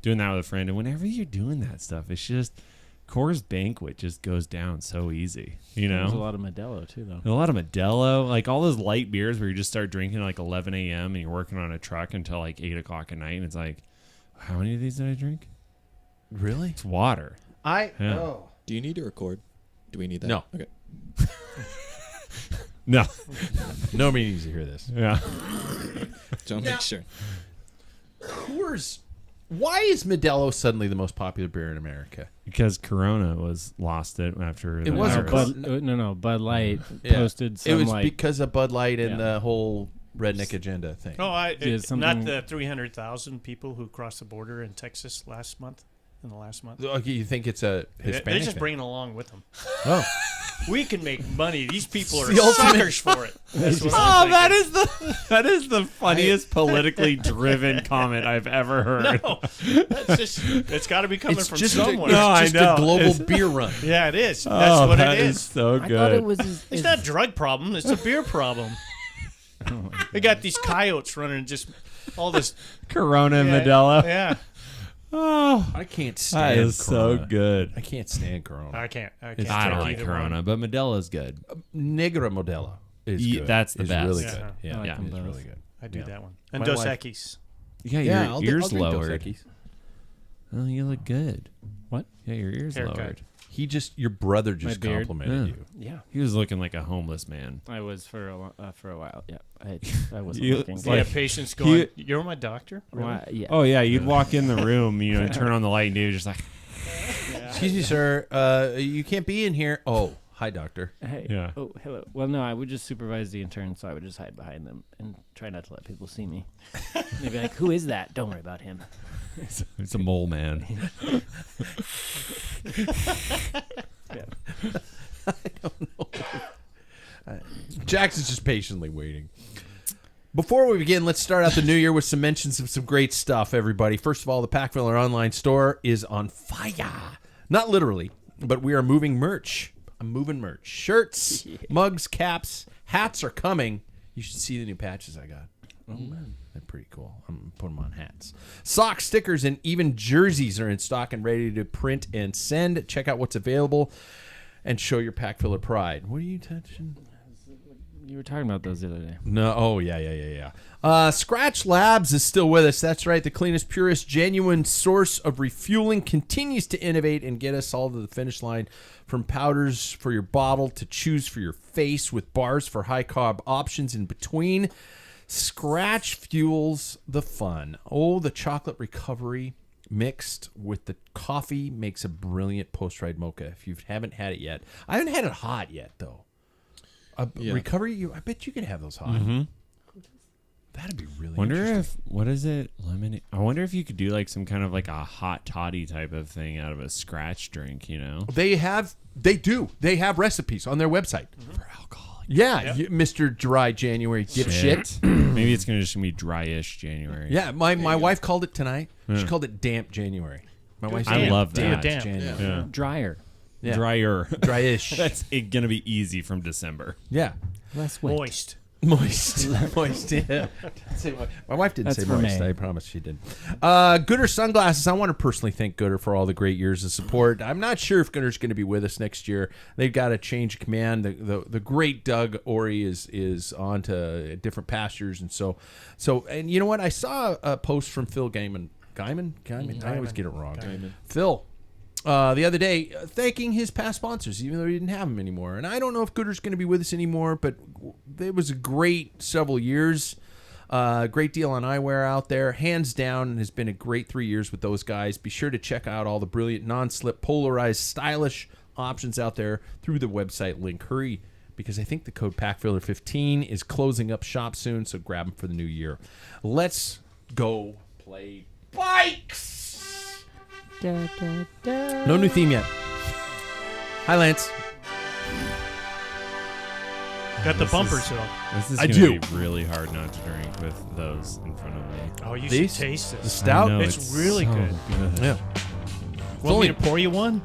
doing that with a friend. And whenever you're doing that stuff, it's just Coors Banquet just goes down so easy. You know, there's a lot of Modelo too, though. A lot of Modelo, like all those light beers where you just start drinking at like 11 a.m. and you're working on a truck until like 8 o'clock at night, and it's like, how many of these did I drink? Really? It's water. Oh. Do you need to record? Do we need that? No. Okay. No. Nobody needs to hear this. Yeah. Don't make sure. Coors. Why is Modelo suddenly the most popular beer in America? Because Corona lost it after. It wasn't Bud Light posted some. It was like, because of Bud Light and the whole redneck agenda thing. Oh, something- not the 300,000 people who crossed the border in Texas last month. In the last month, Okay, you think it's a Hispanic they're just thing? bringing along with them. Oh, We can make money. These people are the ultimate- suckers for it. That's what I'm thinking. that is the funniest politically driven comment I've ever heard. No, that's just it's got to be coming it's from just somewhere. It's just a global beer run. Yeah, it is. That's what that it is. so I good. thought it was. It's not a drug problem. It's a beer problem. They got these coyotes running just all this Corona and Modelo. Yeah, Oh, I can't that stand is so Corona. good. I can't stand Corona. I can't I drink don't like either Corona, one. but Modelo's good. Negra Modelo is good. That's the It's best. really Yeah. good. Yeah, I like Yeah. them it's both. really good. I do Yeah. that one. And My Dos wife- Equis. Yeah, Yeah, your I'll ears drink Dos lowered. Equis. Oh, you look good. What? Yeah, your ears Haircut. lowered. Your brother just My beard? complimented Yeah. you. Yeah, He was looking like a homeless man. I was for a while. Yeah, I wasn't You- looking. it's Yeah, like- patients going, you're my doctor? Really? Why- yeah. Oh yeah, you'd walk in the room, turn on the light, and he was just like, Excuse me, sir. You can't be in here. Oh, hi, doctor. Hey. Yeah. Oh, hello. Well, no, I would just supervise the interns, so I would just hide behind them and try not to let people see me. They'd be like, "Who is that? Don't worry about him." it's a mole man. Yeah. Jackson's just patiently waiting. Before we begin, let's start out the new year with some mentions of some great stuff, everybody. First of all, the Packfiller online store is on fire. Not literally, but we are moving merch. I'm moving merch. Shirts, mugs, caps, hats are coming. You should see the new patches I got. Oh, man. They're pretty cool. I'm going to put them on hats. Socks, stickers, and even jerseys are in stock and ready to print and send. Check out what's available and show your Packfiller pride. What are you touching? You were talking about those the other day. No. Oh, yeah. Scratch Labs is still with us. That's right. The cleanest, purest, genuine source of refueling continues to innovate and get us all to the finish line. From powders for your bottle to chews for your face with bars for high carb options in between. Scratch fuels the fun. Oh, the chocolate recovery mixed with the coffee makes a brilliant post-ride mocha. If you haven't had it yet. I haven't had it hot yet, though. Recovery, I bet you could have those hot. Mm-hmm. That'd be really Wonder interesting. if what is it? Lemonade. I wonder if you could do like some kind of like a hot toddy type of thing out of a scratch drink. They have recipes on their website. For alcohol. Yeah, Mr. Dry January dipshit. Maybe it's gonna just be dryish January. Yeah, my wife called it tonight. She called it damp January. My wife I said love that. Damp. January. Yeah. Dryer. Yeah. Drier. Dryish. That's gonna be easy from December. Yeah. Less wet. Moist. Moist. Moist, yeah. My wife didn't That's say for moist. May. I promise she did. Gooder Sunglasses. I want to personally thank Gooder for all the great years of support. I'm not sure if Gooder's going to be with us next year. They've got a change of command. The great Doug Ori is on to different pastures. And so, and you know what? I saw a post from Phil Gaiman. Gaiman? I always get it wrong. Gaiman. Phil. The other day, thanking his past sponsors, even though he didn't have them anymore. And I don't know if Gooder's going to be with us anymore, but it was a great several years. Great deal on eyewear out there. Hands down, has been a great 3 years with those guys. Be sure to check out all the brilliant, non-slip, polarized, stylish options out there through the website link. Hurry, because I think the code PackFiller15 is closing up shop soon, so grab them for the new year. Let's go play bikes! No new theme yet. Hi, Lance. Got the bumpers though. This is I gonna do. be really hard not to drink with those in front of me. Oh, you These? should taste The this. stout? I know, It's really so good. Yeah. Want me to pour you one?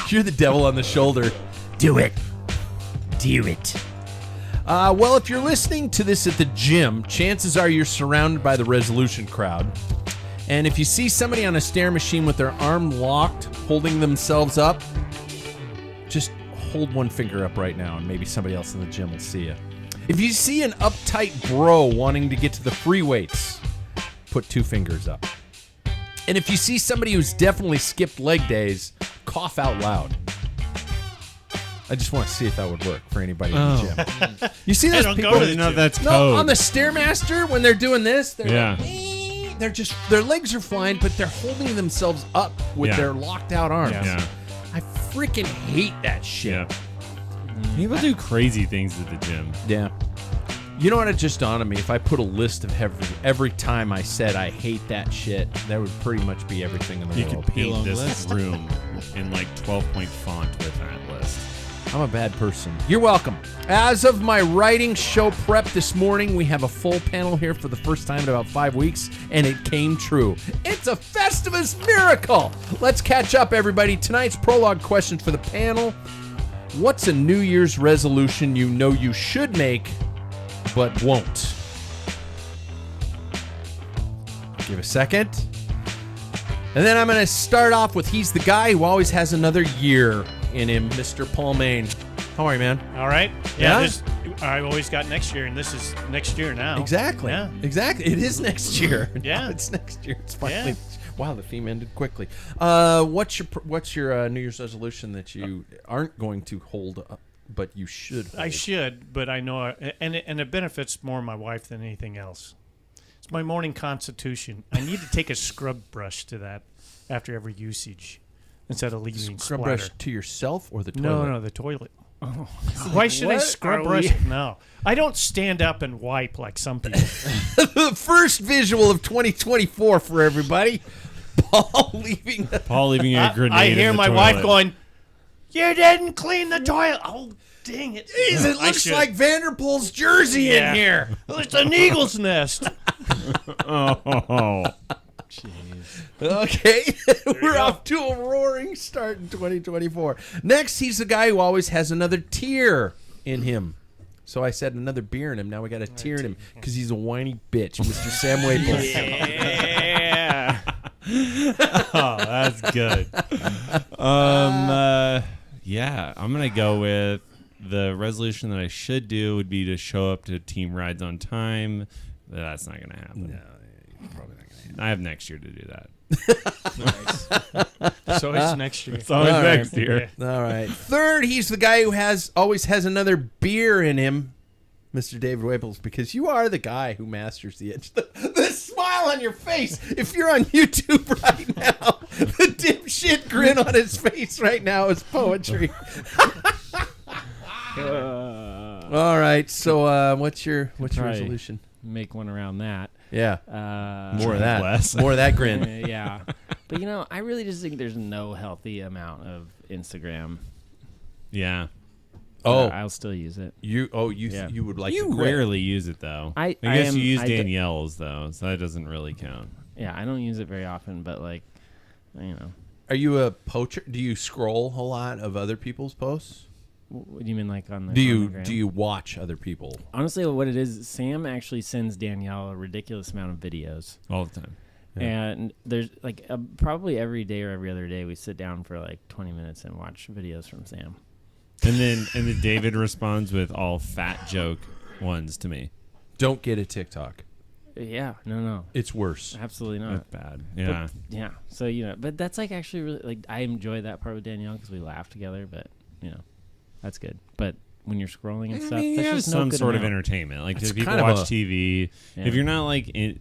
You're the devil on the shoulder. Do it. Do it. Well, if you're listening to this at the gym, chances are you're surrounded by the resolution crowd. And if you see somebody on a stair machine with their arm locked, holding themselves up, just hold one finger up right now and maybe somebody else in the gym will see you. If you see an uptight bro wanting to get to the free weights, put 2 fingers up. And if you see somebody who's definitely skipped leg days, cough out loud. I just want to see if that would work for anybody in the gym. You see those don't people? go to the No, gym. that's No, code. on the Stairmaster, when they're doing this, they're Yeah. like, they're just, their legs are flying, but they're holding themselves up with Yeah. their locked out arms. Yeah. I freaking hate that shit. Yeah. People do crazy things at the gym. Yeah. You know what? It just dawned on me. If I put a list of every time I said I hate that shit, that would pretty much be everything in the You world. could paint long this list. room in like 12-point font with that list. I'm a bad person. You're welcome. As of my writing show prep this morning, we have a full panel here for the first time in about 5 weeks, and it came true. It's a Festivus miracle. Let's catch up, everybody. Tonight's prologue question for the panel. What's a New Year's resolution you know you should make, but won't? Give a second. And then I'm going to start off with he's the guy who always has another year in him, Mr. Paul Main. How are you, man? All right. Yeah? I've always got next year, and this is next year now. Exactly. Yeah. It is next year. Yeah. No, it's next year. It's finally. Yeah. Wow, the theme ended quickly. What's your New Year's resolution that you aren't going to hold up, but you should hold? I should, but I know, and it benefits more my wife than anything else. It's my morning constitution. I need to take a scrub brush to that after every usage instead of leaving Scrub splatter. brush to yourself or the toilet? No, the toilet. Why should I what scrub are brush? we- No, I don't stand up and wipe like some people. The first visual of 2024 for everybody. Paul leaving the Paul leaving a grenade. I in hear the my toilet. wife going, "You didn't clean the toilet." Oh, dang it! Jeez, it I looks should. like Vanderpool's jersey Yeah. in here. Oh, it's an eagle's nest. Oh, Okay, we're go. off to a roaring start in 2024. Next, he's the guy who always has another tear in him. So I said another beer in him. Now we got a tear in him because he's a whiny bitch, Mr. Sam Waples. Yeah. oh, that's good. Yeah, I'm gonna go with the resolution that I should do would be to show up to team rides on time. But that's not gonna happen. No, probably not gonna happen. I have next year to do that. So it's next year. It's always All right. next year. All right. Third, he's the guy who always has another beer in him, Mr. David Waples, because you are the guy who masters the itch. The smile on your face. If you're on YouTube right now, the dipshit grin on his face right now is poetry. All right. So, what's your Try. resolution? Make one around that. Yeah. More of that. Less. More of that grin. Yeah. But, I really just think there's no healthy amount of Instagram. Yeah. Oh, I'll still use it. you Yeah. you would like You to quit. rarely use it though. I guess am- you use I d- Danielle's though, so that doesn't really count. Yeah, I don't use it very often, but, Are you a poacher? Do you scroll a lot of other people's posts? what do you mean, like, on the Do on the gram? you watch other people? Honestly, what it is, Sam actually sends Danielle a ridiculous amount of videos. All the time. Yeah. And there's, probably every day or every other day, we sit down for, 20 minutes and watch videos from Sam. And then David responds with all fat joke ones to me. Don't get a TikTok. Yeah, no. It's worse. Absolutely not. That's bad. Yeah. Yeah. So, but that's actually really, I enjoy that part with Danielle because we laugh together, but, that's good. But when you're scrolling and stuff, you there's have just some no good sort of amount. entertainment. Like, It's if people kind of watch TV, Yeah. if you're not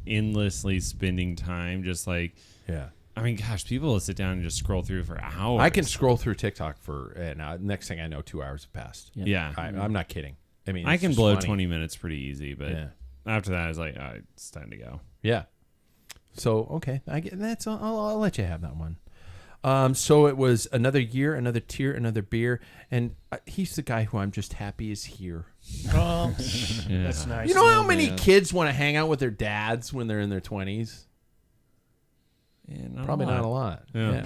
endlessly spending time, just Yeah. I mean, gosh, people will sit down and just scroll through for hours. I can scroll through TikTok for, next thing I know, 2 hours have passed. Yeah. I'm not kidding. I mean, I it's can just blow funny. 20 minutes pretty easy, but Yeah. after that, I was like, all right, it's time to go. Yeah. So, okay. I'll let you have that one. So it was another year, another tear, another beer, and he's the guy who I'm just happy is here. Oh, Yeah. that's nice. You know how Oh, many man. kids want to hang out with their dads when they're in their 20s? Yeah, Probably not a lot. Yeah. Yeah.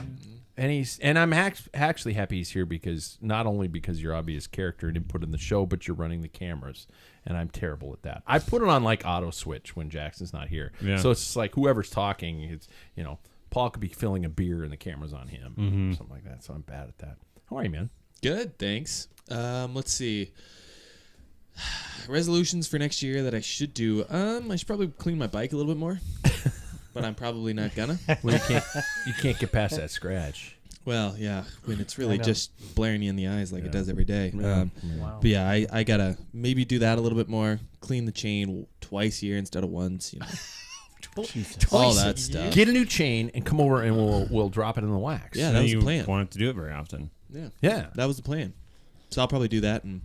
And I'm actually happy he's here because not only because you're obvious character and input in the show, but you're running the cameras, and I'm terrible at that. I put it on like auto switch when Jackson's not here, so it's just like whoever's talking, it's Paul could be filling a beer and the camera's on him, or something like that. So I'm bad at that. How are you, man? Good, thanks. Let's see. Resolutions for next year that I should do. I should probably clean my bike a little bit more. But I'm probably not gonna. Well, you can't get past that scratch. Well, yeah, when it's really just blaring you in the eyes like it does every day. Wow. But yeah, I gotta maybe do that a little bit more. Clean the chain twice a year instead of once. All that stuff. Get a new chain and come over and we'll drop it in the wax. Yeah, that was the plan. Want to do it very often. Yeah. That was the plan. So I'll probably do that in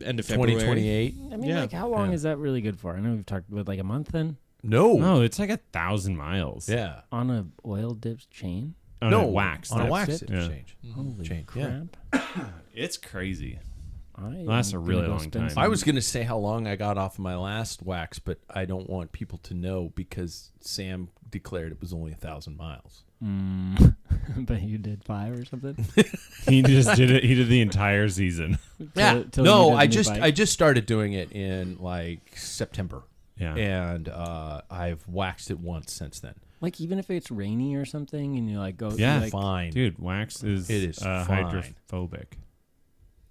end of February. 2028. I mean, like, how long is that really good for? I know we've talked about like a month then. No, it's like 1,000 miles. Yeah. On a oil dipped chain. On a wax. On a wax it? exchange. Holy Chain, crap! It's crazy. I That's a am really gonna go long spend time. I was going to say how long I got off of my last wax, but I don't want people to know because Sam declared it was only 1,000 miles. But you did 5 or something. He just did it. He did the entire season. Yeah. Till No, you did the new I bike. just started doing it in like September. Yeah. And I've waxed it once since then. Like, even if it's rainy or something, and you like go, Yeah, you, like, Fine. Dude, wax is, It is fine. hydrophobic.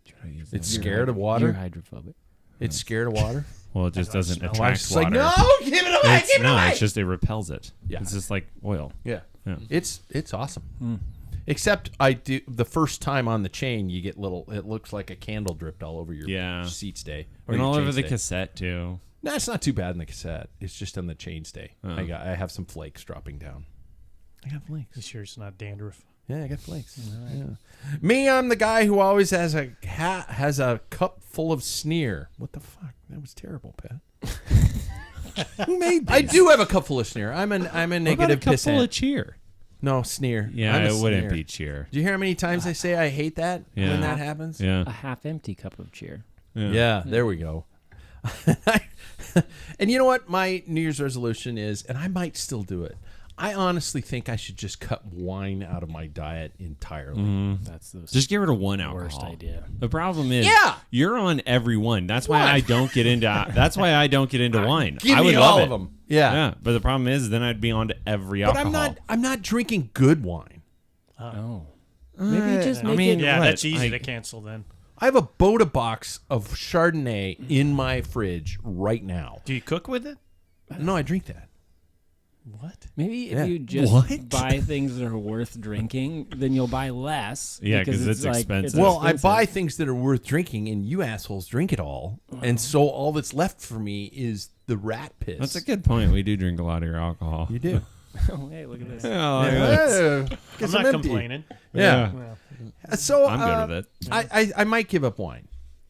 Should I use It's that? scared of You're water. hydrophobic. It's scared of water. Well, it just doesn't My attract wife's just water. like, no, give it away, It's, give it no, away. it's just it repels it. Yeah. It's just like oil. Yeah. Yeah. It's awesome. Except I do the first time on the chain, you get it looks like a candle dripped all over your seat stay. Or And your all chain over the stay. cassette too. No, it's not too bad in the cassette. It's just on the chain stay. Oh. I have some flakes dropping down. I got flakes. You sure it's not dandruff? Yeah, I got flakes. Yeah. Me, I'm the guy who always has a cup full of sneer. What the fuck? That was terrible, Pat. Who made this? I do have a cup full of sneer. I'm a What about a negative cup full pissant. of cheer? No, sneer. Yeah, I'm a it wouldn't sneer. be cheer. Do you hear how many times I say I hate that Yeah. when that happens? Yeah. A half-empty cup of cheer. Yeah, there we go. And you know what? My New Year's resolution is, and I might still do it, I honestly think I should just cut wine out of my diet entirely. That's the Just get rid of one alcohol. worst idea. The problem is, Yeah. you're on every one. That's why What? I don't get into. That's why I don't get into wine. Give I me would all love of it. them. Yeah. Yeah, but the problem is, then I'd be on to every But alcohol. I'm not drinking good wine. Oh. Maybe just I make mean, it. Yeah, What? that's easy Like- to cancel then. I have a Boda box of Chardonnay in my fridge right now. Do you cook with it? No, I drink that. What? Maybe if Yeah. you just What? buy things that are worth drinking, then you'll buy less. Yeah, because 'cause it's like, expensive. Well, I expensive. buy things that are worth drinking, and you assholes drink it all. And so all that's left for me is the rat piss. That's a good point. We do drink a lot of your alcohol. You do. Oh, hey, look at this. Oh, look at that. Yeah. I'm not complaining. Yeah. Well, So I'm good with it. I might give up wine.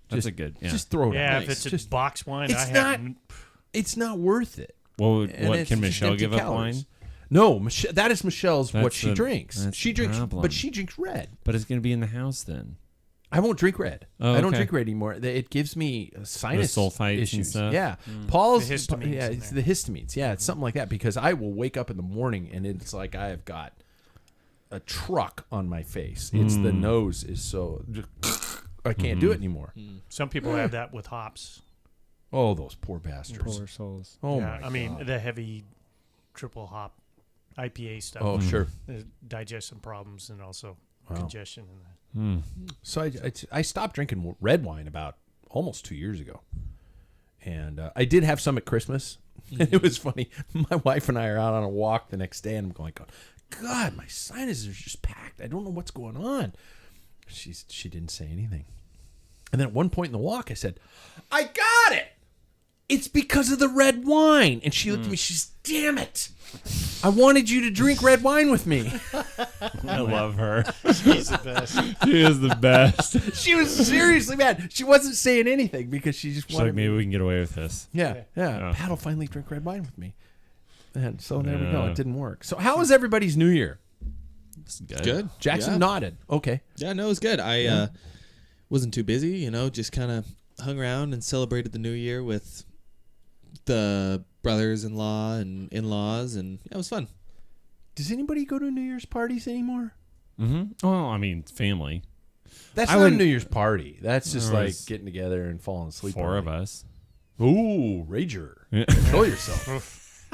That's a good. Yeah. Just throw it yeah, out. if it's Just- a box wine, It's I not- have. it's not worth it. What And it's can just Michelle empty give up calories. wine? No, that is Michelle's what That's she the- drinks. that's She the drinks, problem. but she drinks red. But it's gonna be in the house then. I won't drink red. Oh, I don't okay. drink red anymore. It gives me sinus sulfites and issues. stuff? Yeah, Paul's The histamines Yeah, in it's there. the histamines. Yeah, it's something like that because I will wake up in the morning and it's like I have got a truck on my face. It's the nose is so I can't do it anymore. Some people have that with hops. Oh, those poor bastards. Poor souls. Oh yeah, my I mean God. the heavy triple hop IPA stuff. Oh sure. Digestion problems and also Wow. congestion and that. So I stopped drinking red wine about almost 2 years ago, and I did have some at Christmas. And it was funny. My wife and I are out on a walk the next day, and I'm going, God, my sinuses are just packed. I don't know what's going on. She didn't say anything, and then at one point in the walk, I said, I got it. It's because of the red wine. And she looked at me. She's, damn it. I wanted you to drink red wine with me. I love her. He's the best. She is the best. She was seriously mad. She wasn't saying anything because she just She's wanted like, maybe we can get away with this. Yeah. Yeah. Pat will finally drink red wine with me. And so there we go. Yeah. It didn't work. So how was everybody's New Year? It's good. Good. Jackson Yeah. nodded. Okay. Yeah, no, it was good. I wasn't too busy, just kind of hung around and celebrated the new year with the brothers-in-law and in-laws, and yeah, it was fun. Does anybody go to New Year's parties anymore? Mm-hmm. Well, I mean, family. That's I not a wouldn't- New Year's party. That's just There like was getting together and falling asleep. 4 of early. us. Ooh, rager. Control yourself.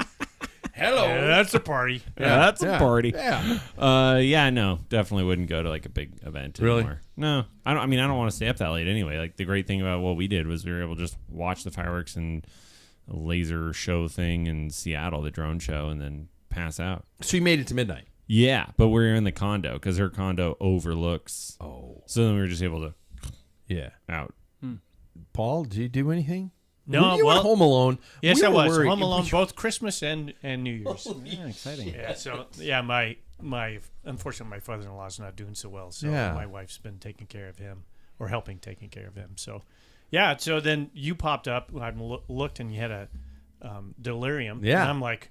Hello. Yeah, that's a party. That's a party. Yeah. Yeah, no, definitely wouldn't go to like a big event Really? anymore. No, I don't. I mean, I don't want to stay up that late anyway. Like the great thing about what we did was we were able to just watch the fireworks and a laser show thing in Seattle, the drone show, and then pass out. So you made it to midnight. Yeah, but we're in the condo because her condo overlooks. Oh. So then we were just able to Yeah. out. Paul, did you do anything? No, When you were well, Home Alone. yes, we I were was worried. Home Alone both Christmas and New Year's. Yeah, exciting. Yeah, so my unfortunately my father-in-law's not doing so well, so Yeah. my wife's been taking care of him or helping taking care of him. So yeah, so then you popped up. I looked and you had a delirium. Yeah. and I'm like,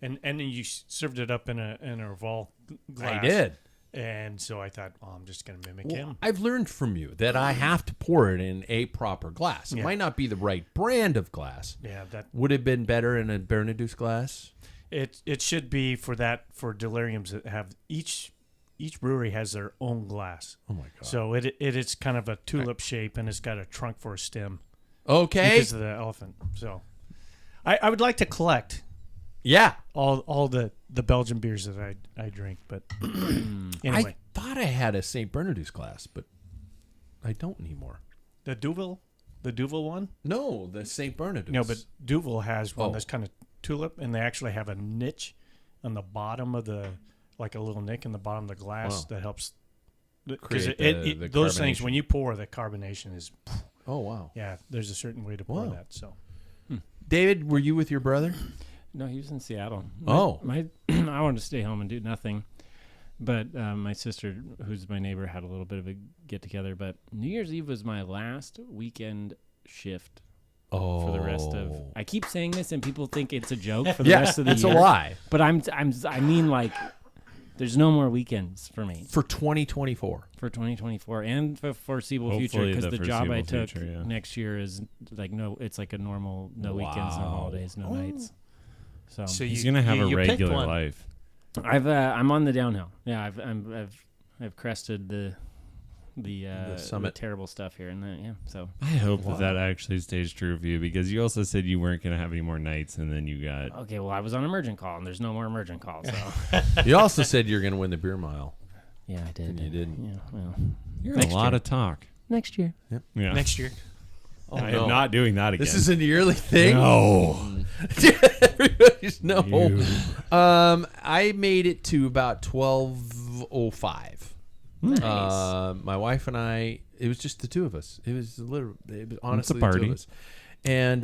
and then you served it up in a Vol glass. I did. And so I thought, well, I'm just going to mimic Well, him. I've learned from you that I have to pour it in a proper glass. It Yeah. might not be the right brand of glass. Yeah, that Would have been better in a Bernadouse glass. it should be for deliriums that have each brewery has their own glass. Oh my god. So it is kind of a tulip shape and it's got a trunk for a stem Okay. because of the elephant. So I would like to collect Yeah. all the Belgian beers that I drink, but anyway, I thought I had a St. Bernadouse glass, but I don't anymore. the Duvel one. No, the St. Bernadouse. No, but Duvel has one Oh. that's kind of tulip, and they actually have a niche on the bottom of like a little nick in the bottom of the glass Wow. that helps. Because Create the those things, carbonation. when you pour, the carbonation is, Oh wow. yeah, there's a certain way to pour Wow. that. So David, were you with your brother? No, he was in Seattle. Oh. I wanted to stay home and do nothing. But my sister, who's my neighbor, had a little bit of a get together. But New Year's Eve was my last weekend shift Oh. for the rest of. I keep saying this, and people think it's a joke for the Yeah, rest of the it's year. a lie. But I mean, like, there's no more weekends for me For 2024. for 2024 and for foreseeable future Hopefully because the the job I foreseeable took future, yeah. next year is like it's like a normal no weekends, no Wow. holidays, no nights. So He's gonna have a you picked regular one. life. I'm on the downhill. Yeah, I've crested the summit. the terrible stuff here, and then so I hope that actually stays true of you because you also said you weren't gonna have any more nights, and then you got. okay. Well, I was on emergent call, and there's no more emergent calls. So You also said you're going to win the beer mile. yeah, I did. And you didn't. Yeah, well, You're next a lot year. of talk. Next year. Yeah. next year, I am not doing that again. This is a yearly thing. no. Everybody's no. You. I made it to about 12:05. Nice. My wife and I. It was just the two of us. It was honestly the party. two of us. And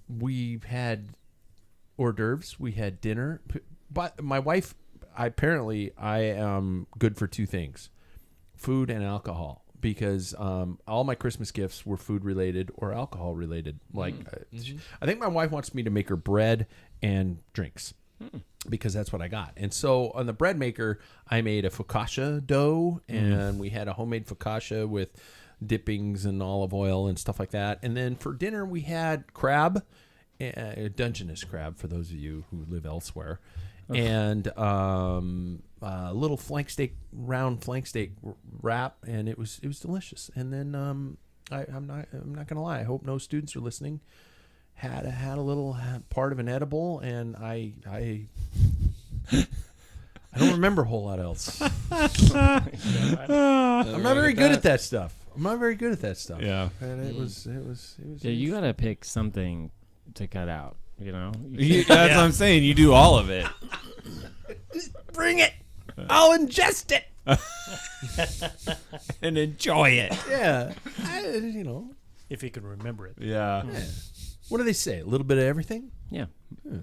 we had hors d'oeuvres. We had dinner. But my wife, I am good for two things: food and alcohol. Because all my Christmas gifts were food related or alcohol related. Like, I think my wife wants me to make her bread and drinks because that's what I got. And so on the bread maker, I made a focaccia dough, and we had a homemade focaccia with dippings and olive oil and stuff like that. And then for dinner, we had crab, Dungeness crab for those of you who live elsewhere. And a little round flank steak wrap, and it was delicious. And then I'm not gonna lie, I hope no students are listening. Had a little part of an edible, and I don't remember a whole lot else. I'm not very good at that stuff. Yeah. And it was. Yeah, you gotta pick something to cut out. You know. That's what I'm saying. You do all of it. Bring it. I'll ingest it. And enjoy it. Yeah. if you can remember it. Yeah. What do they say? A little bit of everything? Yeah.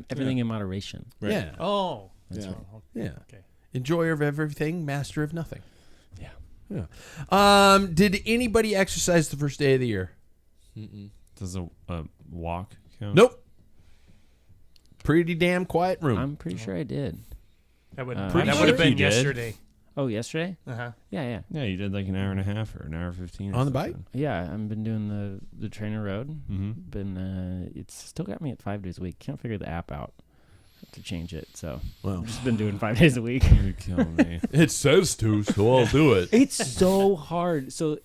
Everything in moderation. Right. Yeah. Oh, that's Yeah. wrong. Yeah. Okay. Enjoyer of everything, master of nothing. Yeah. Yeah. Did anybody exercise the first day of the year? Does a walk count? Nope. Pretty damn quiet room. I'm pretty sure I did. That would Pretty have sure been you did. yesterday. Oh, yesterday? Uh-huh. Yeah. Yeah, you did like an hour and a half or an hour 15 or On the bike? something. Yeah, I've been doing the trainer road. Mm-hmm. It's still got me at 5 days a week. Can't figure the app out. to change it. So Well, I've just been doing 5 days a week. You kill me. it says to, so I'll do it. It's so hard. So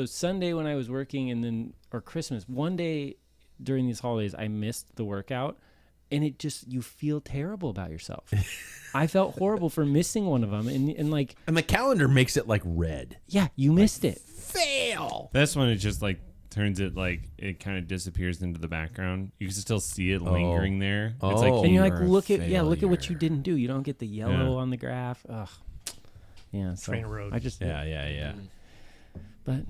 Sunday when I was working, and then or Christmas, one day during these holidays, I missed the workout, and it just you feel terrible about yourself. I felt horrible for missing one of them, and like And the calendar makes it like red. yeah, you missed it. Fail. That's when it just like turns it like it kind of disappears into the background. You can still see it lingering there. It's like Oh. and you're like, you're a look at what you failure. didn't do. You don't get the yellow on the graph. Ugh. Yeah. So Train road. I just Yeah. but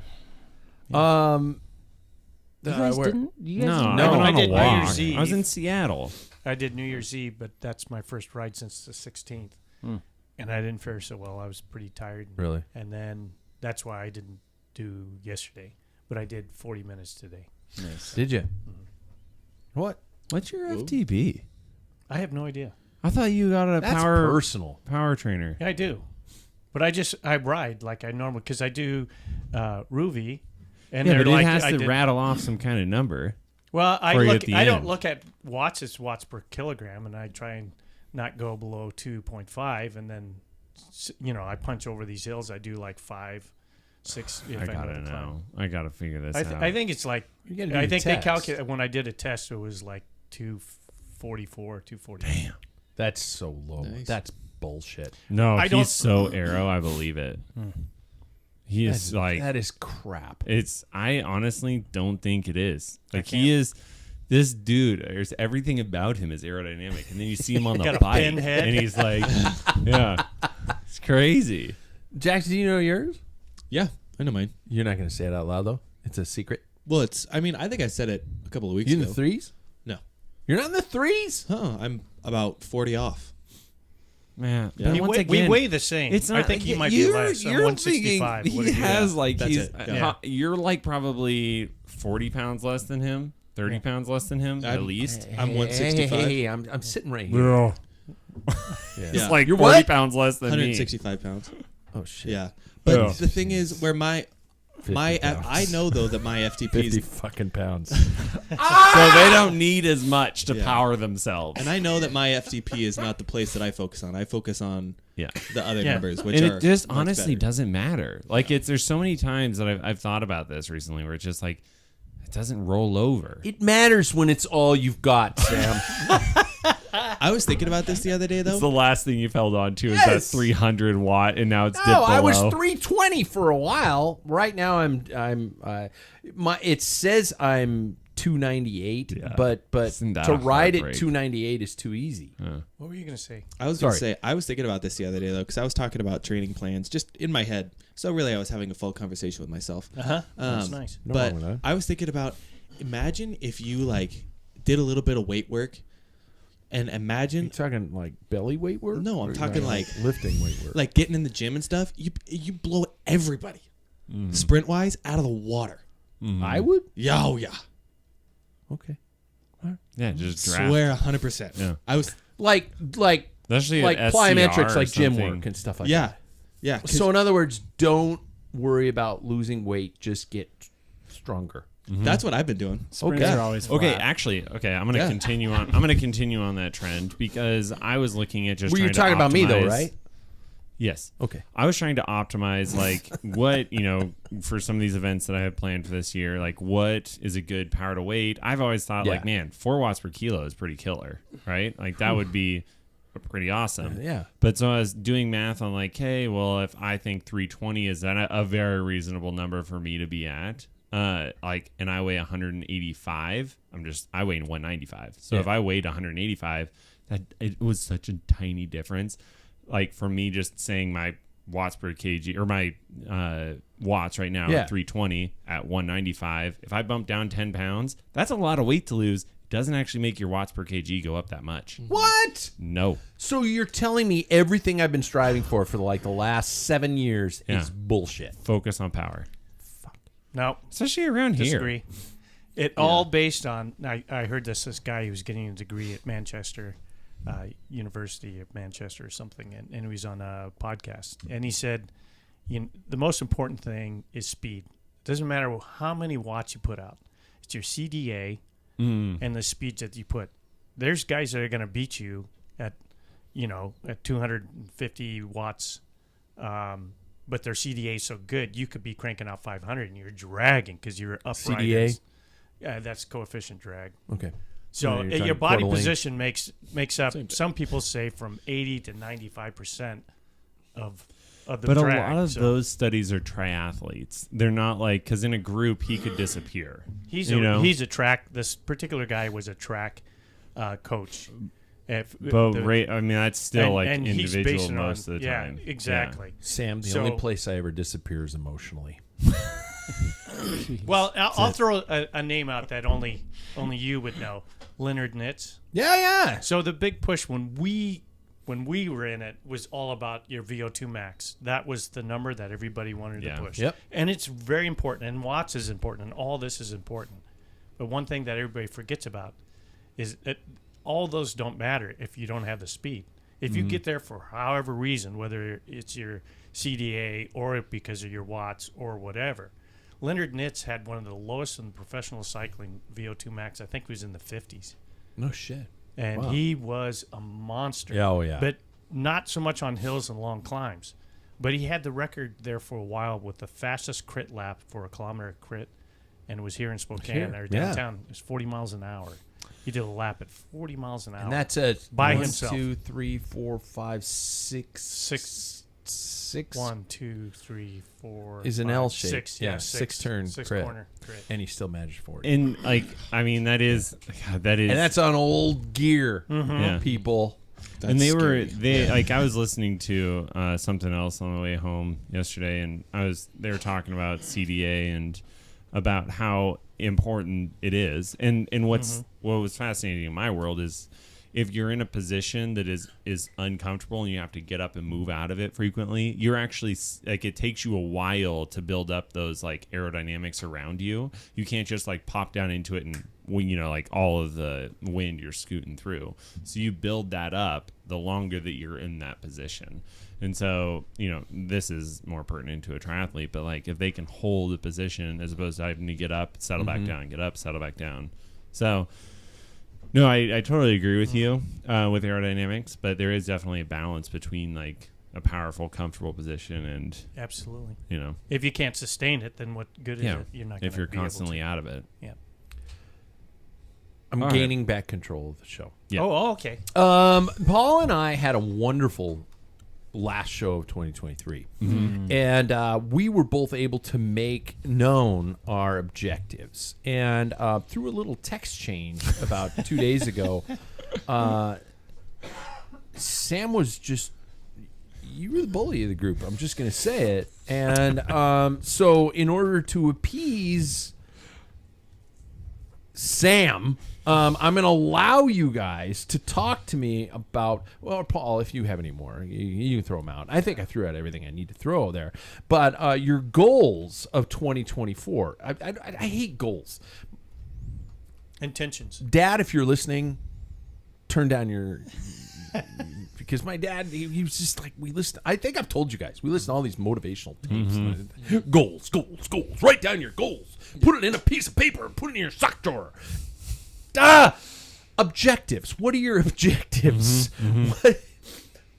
You you guys didn't. You guys No, didn't? I went I on did a New walk. Year's Eve. I was in Seattle. I did New Year's Eve, but that's my first ride since the 16th. And I didn't fare so well. I was pretty tired. Really? And then that's why I didn't do yesterday. But I did 40 minutes today. Nice. Did you? What? What's your FTB? I have no idea. I thought you got a That's power personal. trainer. Yeah, I do. But I ride like I normally, because I do Arrivee. And Yeah, they're but like, it has I to did- rattle off some kind of number. Well, I for you look. at the I don't end. look at watts. It's watts per kilogram, and I try and not go below 2.5. And then, I punch over these hills. I do like 5, 6. If I I go gotta to climb. know. I gotta figure this I out. think it's like. You gotta do I the think they test. calculate when I did a test. It was like 244, 240. Damn. That's so low. Nice. That's bullshit. No, I don't- he's so arrow. I believe it. He is like that is crap. it's. I honestly don't think it is. Like he is. This dude, there's everything about him is aerodynamic, and then you see him on the Got a bike, pinhead. and he's like, yeah, it's crazy. Jax, do you know yours? Yeah, I know mine. You're not going to say it out loud though. It's a secret. Well, I think I said it a couple of weeks You in ago. the threes? No. You're not in the threes? I'm about 40 off. Man, Yeah. but once We again, weigh the same. it's not. I think he might be you're- less. I'm You're 165. thinking What he did you has have? like That's he's. it, yeah. You're like probably 40 pounds less than him, 30 pounds less than him at least. I'm 165. Hey, I'm sitting right here. Yeah. It's like You're 40 what? pounds less than me. 165 pounds. Oh shit. Yeah. But Yeah. the thing is, where my 50 I pounds. know though that my FTP 50 is, fucking pounds. So they don't need as much to Yeah. power themselves. and I know that my FTP is not the place that I focus on. I focus on Yeah. the other Yeah. numbers, which And are it just much honestly better. doesn't matter. Like there's so many times that I've thought about this recently where it's just like it doesn't roll over. It matters when it's all you've got, Sam. I was thinking about this the other day though. It's the last thing you've held on to is Yes. that 300 watt, and now it's dipped No, below. I was 320 for a while. Right now it says I'm 298, Yeah. but Isn't that to a ride at heartbreak? 298 is too easy. What were you going to say? I was going to Sorry. say, I was thinking about this the other day, though, because I was talking about training plans just in my head. So really, I was having a full conversation with myself. That's nice. No But wrong with that. I was thinking about, imagine if you, did a little bit of weight work, and You imagine, talking like belly weight work? No, I'm Or talking like lifting weight work. getting in the gym and stuff, you blow everybody, sprint-wise, out of the water. I would? Yeah, oh, yeah. Okay. Yeah, just draft. Swear 100%. Yeah. I was, Like Especially like at plyometrics, SCR or like gym something. work and stuff like yeah. that. Yeah. 'cause- So in other words, don't worry about losing weight. Just get stronger. that's what I've been doing. Sprints Okay. are always Okay, flat. actually, I'm gonna Yeah. continue on. I'm gonna continue on that trend because I was looking at just. Were you trying to talking about me though, optimize- right? Yes. Okay. I was trying to optimize like what, for some of these events that I have planned for this year, like what is a good power to weight. I've always thought Yeah. like, man, 4 watts per kilo is pretty killer, right? Like that would be pretty awesome. Yeah. But so I was doing math on like, hey, well, if I think 320 is a very reasonable number for me to be at, and I weigh 185, I weigh 195. So if I weighed 185, it was such a tiny difference. Like for me, just saying my watts per kg or my watts right now Yeah. at 320 at 195. If I bump down 10 pounds, that's a lot of weight to lose. It doesn't actually make your watts per kg go up that much. What? No. So you're telling me everything I've been striving for the last 7 years Yeah. is bullshit? Focus on power, No, especially around here. disagree. It all based on. I heard this guy who was getting a degree at Manchester University of Manchester or something, and he was on a podcast, and he said, the most important thing is speed. It doesn't matter how many watts you put out; it's your CDA and the speeds that you put. There's guys that are going to beat you at 250 watts, but their CDA is so good, you could be cranking out 500 and you're dragging because you're upright. CDA? That's coefficient drag. Okay. So you're your talking body quarter position makes up. Some people say from 80 to 95% of the But drag. a lot of those studies are triathletes. They're not like, because in a group he could disappear. He's a track. This particular guy was a track coach. That's still and he's individual basing most on, of the time. Yeah, exactly. Sam, the only place I ever disappear is emotionally. Well, I'll throw a name out that only you would know. Leonard Nitz. Yeah. So the big push when we were in it was all about your VO2 max. That was the number that everybody wanted to push. Yep. And it's very important, and watts is important, and all this is important. But one thing that everybody forgets about is that all those don't matter if you don't have the speed. If you get there for however reason, whether it's your CDA or because of your watts or whatever. Leonard Nitz had one of the lowest in professional cycling VO2 max. I think he was in the 50s. No shit. And he was a monster. Yeah, oh, yeah. But not so much on hills and long climbs. But he had the record there for a while with the fastest crit lap for a kilometer crit. And it was here in Spokane or downtown. It was 40 miles an hour. He did a lap at 40 miles an hour. And that's by 1, himself. 2, 3, 4, 5, 6. 1, 2, 3, 4. Is an 5, L shape. 6. Yeah, Six 6 turn crit. corner crit. And he still managed 40. And that is. And that's on old gear, people. And they I was listening to something else on the way home yesterday, and they were talking about CDA and about how important it is. And what was fascinating in my world is if you're in a position that is uncomfortable and you have to get up and move out of it frequently, you're actually it takes you a while to build up those aerodynamics around you. You can't just pop down into it and all of the wind you're scooting through. So you build that up the longer that you're in that position. And so, this is more pertinent to a triathlete, but if they can hold a position as opposed to having to get up, settle back down, get up, settle back down. So, no, I totally agree with you with aerodynamics, but there is definitely a balance between a powerful, comfortable position and absolutely. If you can't sustain it, then what good is it? You're not. If you're constantly out of it. Yeah. I'm gaining back control of the show. Yeah. Oh, okay. Paul and I had a wonderful last show of 2023, and we were both able to make known our objectives. And through a little text change about 2 days ago, Sam was just, you were the bully of the group. I'm just going to say it. And so in order to appease Sam, I'm going to allow you guys to talk to me about, well, Paul, if you have any more, you can throw them out. I think I threw out everything I need to throw there. But your goals of 2024, I hate goals. Intentions. Dad, if you're listening, turn down your... Because my dad, he was just we listen. I think I've told you guys, we listen to all these motivational tapes. Goals. Write down your goals. Put it in a piece of paper. Put it in your sock drawer. Objectives. What are your objectives? What,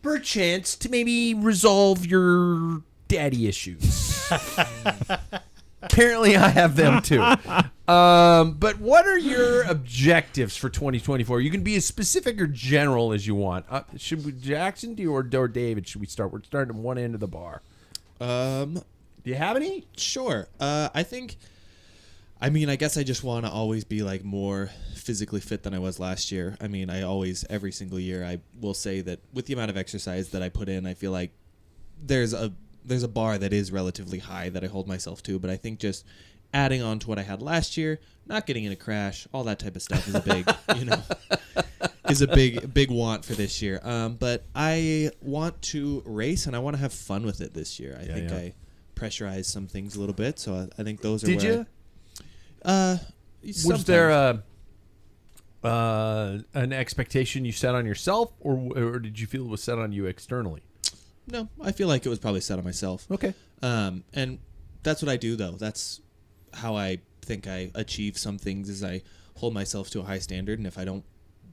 perchance to maybe resolve your daddy issues. Apparently, I have them too. But what are your objectives for 2024? You can be as specific or general as you want. Should we, Jackson, do you or David? Should we start? We're starting at one end of the bar. Do you have any? Sure. I guess I just want to always be more physically fit than I was last year. Every single year, I will say that with the amount of exercise that I put in, I feel like there's a bar that is relatively high that I hold myself to, but I think just adding on to what I had last year, not getting in a crash, all that type of stuff is a big, big want for this year. But I want to race and I want to have fun with it this year. I think I pressurized some things a little bit, so I think those are. Did you? Was there an expectation you set on yourself, or did you feel it was set on you externally? No, I feel like it was probably set on myself. Okay. And that's what I do, though. That's how I think I achieve some things is I hold myself to a high standard, and if I don't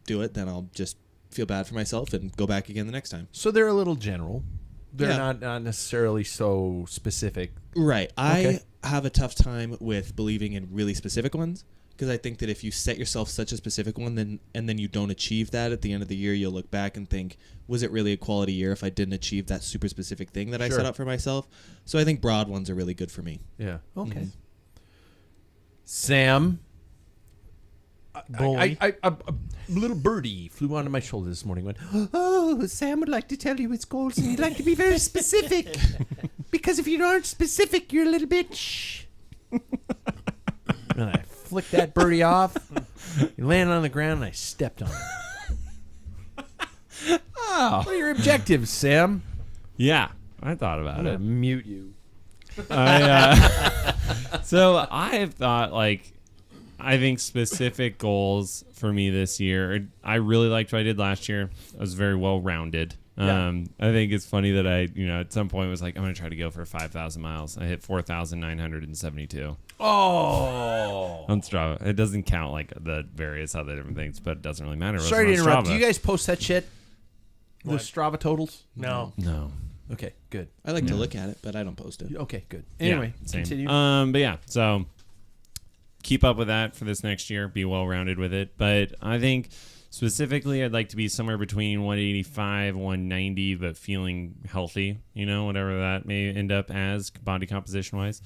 do it, then I'll just feel bad for myself and go back again the next time. So they're a little general. They're Yeah. not necessarily so specific. Right. Okay. I have a tough time with believing in really specific ones because I think that if you set yourself such a specific one then you don't achieve that at the end of the year, you'll look back and think, was it really a quality year if I didn't achieve that super specific thing that I Sure. set up for myself? So I think broad ones are really good for me. Yeah. Okay. Mhm. Sam, Bully. a little birdie flew onto my shoulder this morning and went, oh, Sam would like to tell you his goals and he'd like to be very specific. Because if you aren't specific, you're a little bitch. And I flicked that birdie off. He landed on the ground and I stepped on it. Oh. What are your objectives, Sam? Yeah, I thought about I'm going it. to mute you. So I have thought, like, I think specific goals for me this year. I really liked what I did last year. I was very well rounded. Yeah. I think it's funny that I, at some point was like, I'm going to try to go for 5,000 miles. I hit 4,972 Oh. on Strava. It doesn't count like the various other different things, but it doesn't really matter. It Sorry to wasn't on interrupt. Strava. Do you guys post that shit? The What? Strava totals? No. No. Okay, good. I like to look at it, but I don't post it. Okay, good. Anyway, Yeah, same. continue. But yeah, so keep up with that for this next year. Be well rounded with it. But I think specifically, I'd like to be somewhere between 185, 190, but feeling healthy. Whatever that may end up as body composition wise,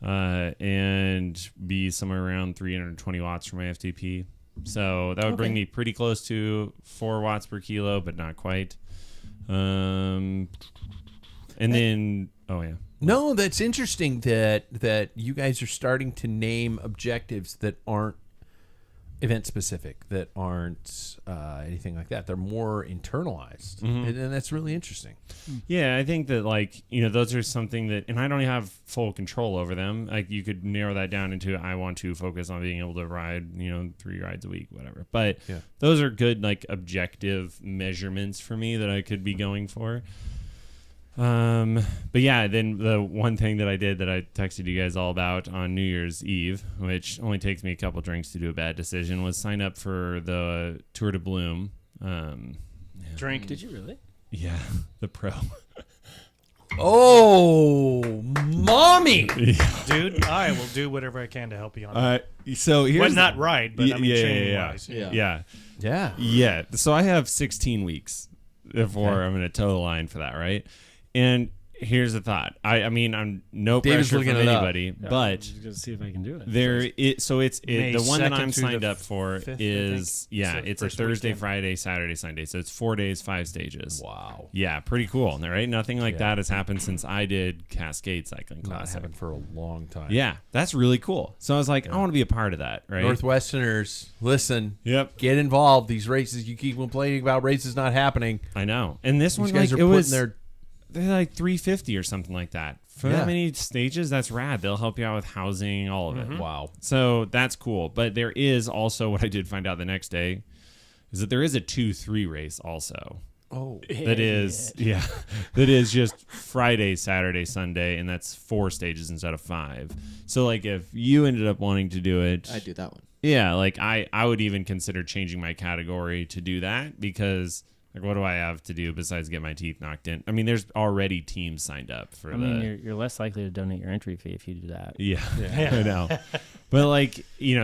and be somewhere around 320 watts for my FTP. So that would bring me pretty close to 4 watts per kilo, but not quite. And then, oh yeah. No, that's interesting that you guys are starting to name objectives that aren't event specific, that aren't anything like that. They're more internalized, and that's really interesting. Yeah, I think that those are something that, and I don't have full control over them. Like you could narrow that down into I want to focus on being able to ride, 3 rides a week, whatever. But Yeah. those are good objective measurements for me that I could be going for. But yeah, then the one thing that I did that I texted you guys all about on New Year's Eve, which only takes me a couple drinks to do a bad decision, was sign up for the Tour de Bloom. Drink. Did you really? Yeah, the pro. Oh, mommy! Dude, I will do whatever I can to help you on that. So here's But not ride, but I mean training wise. Yeah. Yeah. So I have 16 weeks before I'm going to toe the line for that, right? And here's the thought. I mean, I'm no David's pressure from looking it up. anybody, I'm but just gonna see if I can do it. the one that 2nd I'm through signed the up for 5th, I is think. So it's a first Thursday, weekend. Friday, Saturday, Sunday. So it's 4 days, 5 stages. Wow, Yeah, pretty cool, right? Nothing like Yeah. that has happened since I did Cascade Cycling not Classic. happened for a long time. Yeah, that's really cool. So I was like, I want to be a part of that, right? Northwesterners, listen. Yep. Get involved. These races, you keep complaining about races not happening. I know. And this These one, guys are it putting was their. they're like 350 or something like that. For Yeah. that many stages, that's rad. They'll help you out with housing, all of it. Wow. So that's cool. But there is also what I did find out the next day is that there is a 2-3 race also. Oh. That is that is just Friday, Saturday, Sunday, and that's 4 stages instead of 5. So if you ended up wanting to do it, I do that one. yeah, I would even consider changing my category to do that because what do I have to do besides get my teeth knocked in? I mean, there's already teams signed up for You're less likely to donate your entry fee if you do that. Yeah, I know. But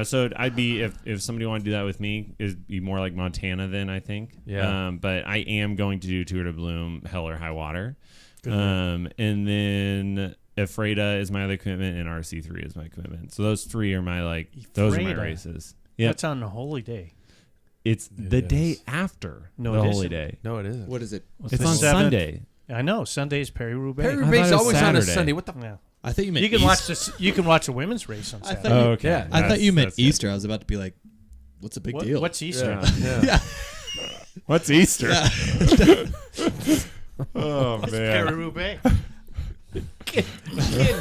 so I'd be if somebody wanted to do that with me, it'd be more like Montana then I think. Yeah. But I am going to do Tour de Bloom, Hell or High Water. And then Ephrata is my other commitment, and RC3 is my commitment. So those 3 are my those are my Ephrata. races. Yeah, That's on a holy day. it's the is. day after No, the it holy isn't. day. No, it isn't. What is it? It's the on 7th. Sunday. I know. Sunday's Paris-Roubaix. Paris I Roubaix thought it was always on a Saturday. Sunday. What the? Yeah. I thought you meant You can East. watch this. You can watch a women's race on I Saturday. thought you, Okay. Yeah. I thought you meant That's good. Easter. I was about to be like, what's a big deal? What's Easter? Yeah. What's Easter? Oh man. Paris-Roubaix. Kid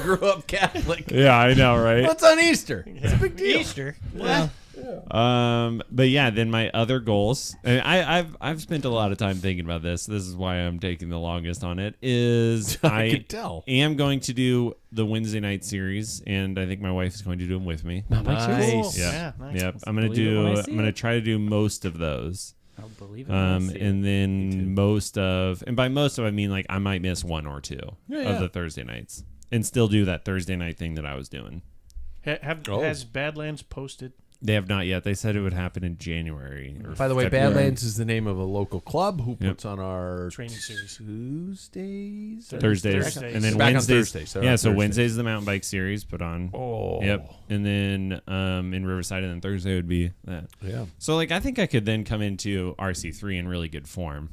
grew up Catholic. Yeah, I know, right? What's on Easter? It's a big deal. Easter. But yeah, then my other goals, and I've spent a lot of time thinking about this. This is why I'm taking the longest on it. Is I I could tell. am going to do the Wednesday night series, and I think my wife is going to do them with me. Nice. Cool. Yep. Yeah, nice. Yep. I'm gonna Believe it when I see I'm gonna it. try to do most of those. I'll believe it. when I see And it. then and by most of I mean like I might miss one or two of the Thursday nights and still do that Thursday night thing that I was doing. Has Badlands posted? They have not yet. They said it would happen in January. Or By the way, February. Badlands is the name of a local club who Yep. puts on our Training series. Tuesdays, Thursdays. And then They're back on Wednesdays. Thursdays. They're Yeah, on so Thursdays. Wednesday's the mountain bike series put on. Oh, Yep. And then in Riverside, and then Thursday would be that. yeah. So like I think I could then come into RC3 in really good form.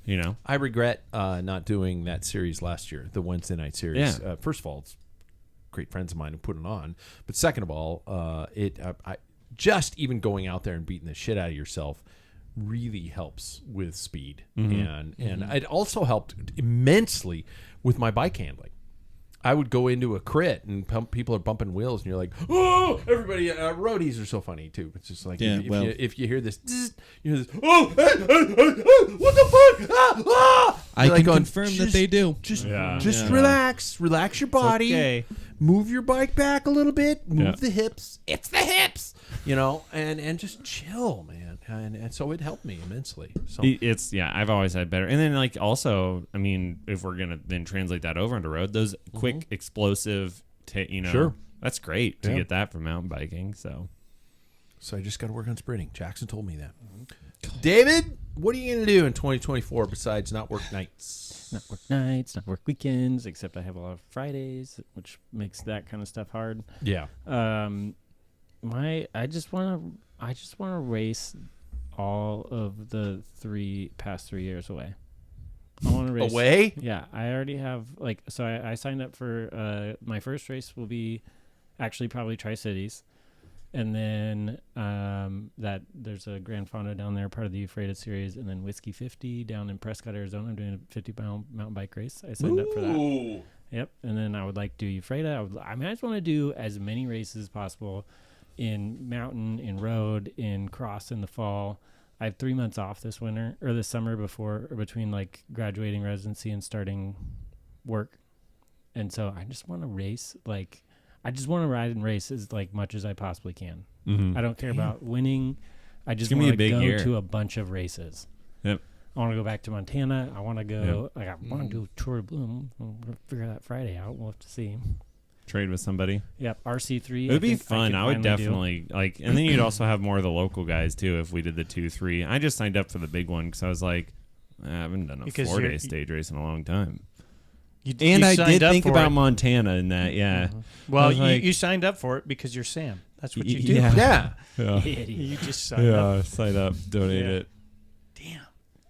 You know? I regret not doing that series last year, the Wednesday night series. Yeah. First of all, it's great friends of mine who put it on, but second of all, I just even going out there and beating the shit out of yourself really helps with speed, and it also helped immensely with my bike handling. I would go into a crit and people are bumping wheels, and you're like, "Oh!" Everybody, roadies are so funny too. It's just like if you hear this, you hear this, "Oh, what the fuck!" I You're can like confirm that they do. Just Yeah. relax your body. okay. Move your bike back a little bit. Move Yeah. the hips. It's the hips, and just chill, man. And so it helped me immensely. So It's I've always had better. And then like also, I mean, if we're gonna then translate that over into road, those quick explosive, Sure. that's great to Yeah. get that from mountain biking. So I just got to work on sprinting. Jackson told me that. David, what are you going to do in 2024 besides not work nights? Not work nights, not work weekends, except I have a lot of Fridays, which makes that kind of stuff hard. Yeah. I just want to race all of the past 3 years away. I want to race Away? Yeah, I already have I signed up for my first race will be actually probably Tri-Cities. And then that there's a Grand Fondo down there, part of the Euphrates series, and then Whiskey 50 down in Prescott, Arizona. I'm doing a 50-mile mountain bike race. I signed up for that. Yep. And then I would like to do Euphrates. I just want to do as many races as possible in mountain, in road, in cross in the fall. I have 3 months off this summer between like graduating residency and starting work. And so I just want to race I just want to ride and race as much as I possibly can. I don't care about winning. I just want to go to a bunch of races. Yep. I want to go back to Montana. I want to go. I want to do a Tour of Bloom. We'll figure that Friday out. We'll have to see. trade with somebody. Yep. RC3. It would be fun. I would definitely and then you'd also have more of the local guys too if we did the 2-3. I just signed up for the big one because I was like, I haven't done a 4-day stage race in a long time. And I did think about Montana in that, yeah. Well, like, you signed up for it because you're Sam. That's what you do. Yeah. Yeah. You just signed up. Sign up, donate Yeah. it. Damn.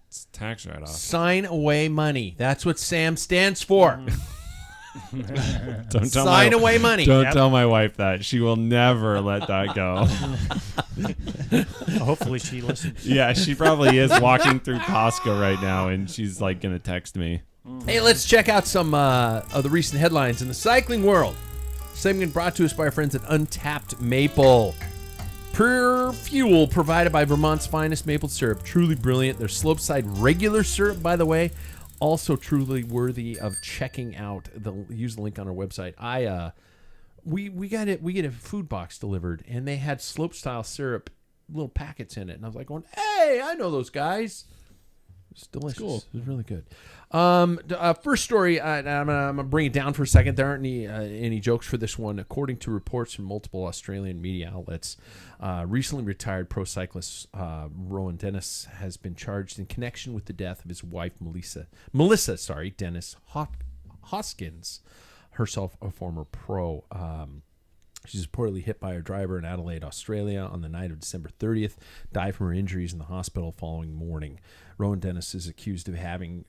It's tax write-off. Sign away money. That's what SAM stands for. Don't tell Sign away money. Don't tell my wife that. She will never let that go. Hopefully she listens. Yeah, she probably is walking through Costco right now, and she's like going to text me. Hey, let's check out some of the recent headlines in the cycling world. Segment brought to us by our friends at Untapped Maple. Pure fuel provided by Vermont's finest maple syrup. Truly brilliant. Their slopeside regular syrup, by the way, also truly worthy of checking out. Use the link on our website. We get a food box delivered, and they had slope style syrup, little packets in it, and I was like, going, "Hey, I know those guys." It's delicious. Cool. It was really good. First story, I'm gonna bring it down for a second. There aren't any jokes for this one. According to reports from multiple Australian media outlets, recently retired pro cyclist Rowan Dennis has been charged in connection with the death of his wife Melissa Dennis Hoskins, herself a former pro. She's reportedly hit by her driver in Adelaide, Australia on the night of December 30th, died from her injuries in the hospital following morning. Rowan Dennis is accused of having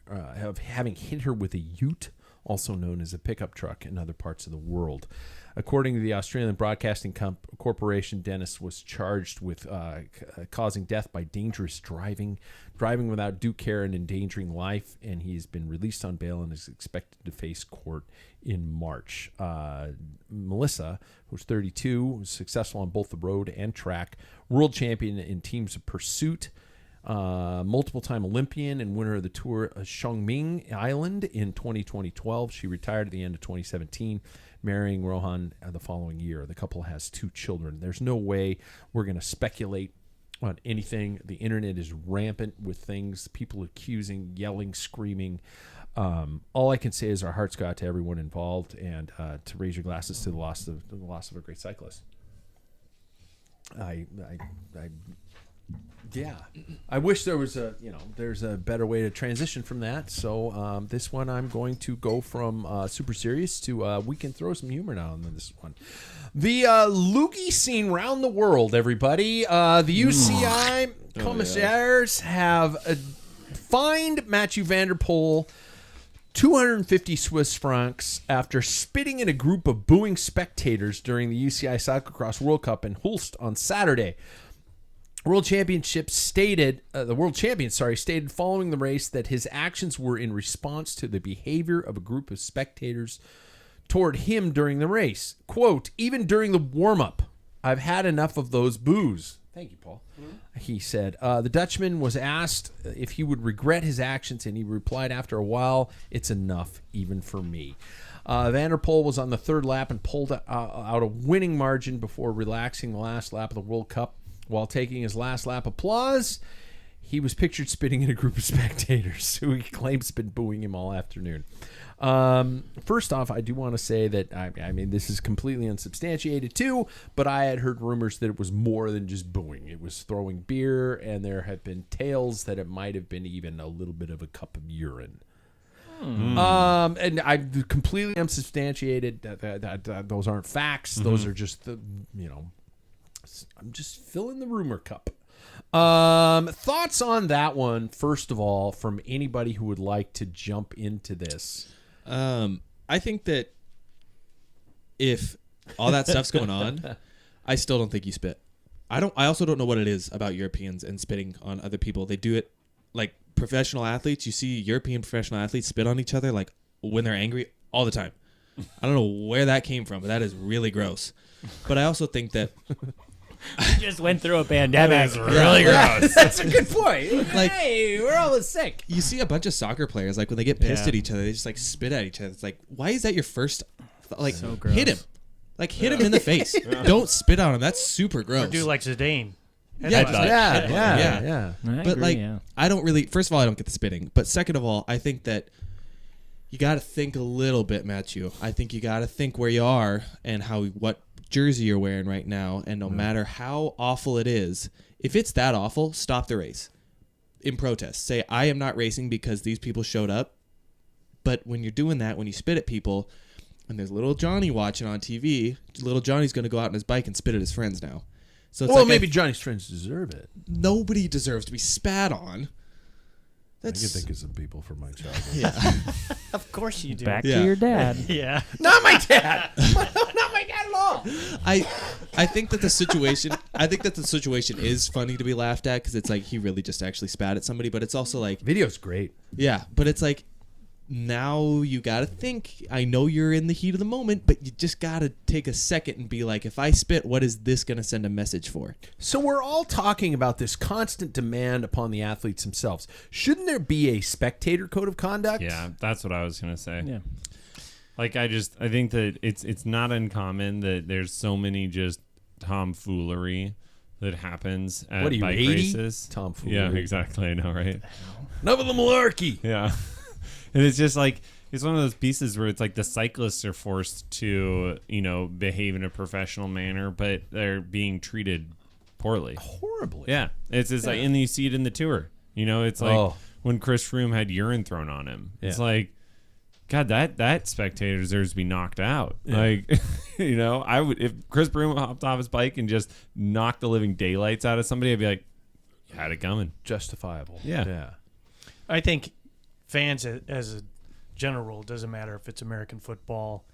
hit her with a ute, also known as a pickup truck, in other parts of the world. According to the Australian Broadcasting Corporation, Dennis was charged with causing death by dangerous driving without due care and endangering life, and he's been released on bail and is expected to face court in March. Melissa, who's 32, was successful on both the road and track, world champion in teams of pursuit, multiple-time Olympian and winner of the Tour of Shongming Island in 2012. She retired at the end of 2017, marrying Rohan the following year. The couple has 2 children. There's no way we're going to speculate on anything. The internet is rampant with things, people accusing, yelling, screaming. All I can say is our hearts go out to everyone involved, and to raise your glasses to the loss of a great cyclist. I wish there was there's a better way to transition from that. So this one I'm going to go from super serious to we can throw some humor now in this one. The loogie scene around the world, everybody. The UCI commissaires have fined Mathieu van der Poel 250 Swiss francs after spitting in a group of booing spectators during the UCI Cyclocross World Cup in Hulst on Saturday. The world champion stated following the race that his actions were in response to the behavior of a group of spectators toward him during the race. Quote, even during the warm-up, I've had enough of those boos. Thank you, Paul. Mm-hmm. He said. The Dutchman was asked if he would regret his actions, and he replied after a while, it's enough, even for me. Van der Poel was on the third lap and pulled out a winning margin before relaxing the last lap of the World Cup. While taking his last lap applause, he was pictured spitting in a group of spectators who he claims have been booing him all afternoon. First off, I do want to say that, I mean, this is completely unsubstantiated too, but I had heard rumors that it was more than just booing. It was throwing beer, and there have been tales that it might have been even a little bit of a cup of urine. And I completely unsubstantiated. That those aren't facts. Mm-hmm. Those are just I'm just filling the rumor cup. Thoughts on that one, first of all, from anybody who would like to jump into this? I think that if all that stuff's going on, I still don't think you spit. I also don't know what it is about Europeans and spitting on other people. They do it like professional athletes. You see European professional athletes spit on each other like when they're angry all the time. I don't know where that came from, but that is really gross. But I also think that you just went through a pandemic. That's really gross. That's a good point. Like, hey, we're all sick. You see a bunch of soccer players, like when they get pissed at each other, they just like spit at each other. It's like, why is that your first? Like, so gross. hit him. Like, hit him in the face. Don't spit on him. That's super gross. Or do like Zidane. Yeah. But I don't really. First of all, I don't get the spitting. But second of all, I think that you got to think a little bit, Matthew. I think you got to think where you are and what jersey you're wearing right now, and no matter how awful it is, if it's that awful, stop the race in protest. Say, I am not racing because these people showed up. But when you're doing that, when you spit at people, and there's little Johnny watching on TV, little Johnny's going to go out on his bike and spit at his friends now. So it's maybe Johnny's friends deserve it. Nobody deserves to be spat on. I can think of some people from my childhood. Yeah. Of course you do. Back to your dad. Yeah. Not my dad. Not my dad at all. I think that the situation is funny to be laughed at because it's like he really just actually spat at somebody, but it's also like video's great. Yeah, but it's like now you got to think. I know you're in the heat of the moment, but you just got to take a second and be like, if I spit, what is this going to send a message for? So we're all talking about this constant demand upon the athletes themselves. Shouldn't there be a spectator code of conduct? Yeah, that's what I was going to say. Yeah. Like, I think that it's not uncommon that there's so many just tomfoolery that happens at what are you, bike 80? races. Tomfoolery. Yeah, exactly. I know, right? Enough of the malarkey. Yeah. And it's just like, it's one of those pieces where it's like the cyclists are forced to, behave in a professional manner, but they're being treated poorly. Horribly. Yeah. It's just like, and you see it in the tour. It's like when Chris Froome had urine thrown on him. Yeah. It's like, God, that spectator deserves to be knocked out. Yeah. Like, I would, if Chris Froome hopped off his bike and just knocked the living daylights out of somebody, I'd be like, you had it coming. Justifiable. Yeah. I think fans, as a general rule, doesn't matter if it's American football.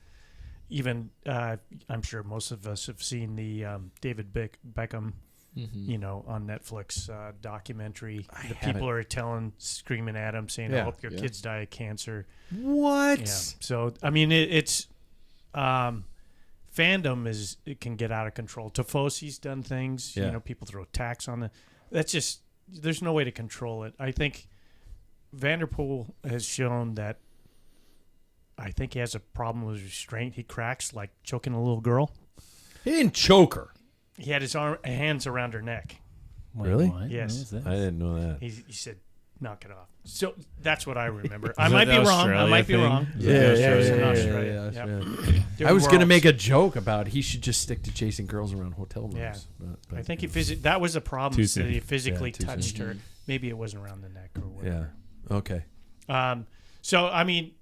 Even I'm sure most of us have seen the David Beckham, on Netflix documentary. The people are screaming at him, saying, "I hope your kids die of cancer." What? Yeah. So I mean, it's fandom it can get out of control. Tifosi's done things. Yeah. People throw tax on that's just, there's no way to control it. I think Van der Poel has shown that I think he has a problem with restraint. He cracks like choking a little girl. He didn't choke her. He had his hands around her neck. Wait, Really? What? Yes. What was this? I didn't know that. He said, "Knock it off." So that's what I remember. I Is might that be the wrong. I Australia might be thing? wrong. Yeah, It was in Australia. Yep. I was going to Worlds. make a joke about he should just stick to chasing girls around hotel rooms. Yeah. But I think that was a problem. Too So soon. he physically Yeah, too touched soon. her. Maybe it wasn't around the neck or whatever. Yeah. Okay. So I mean,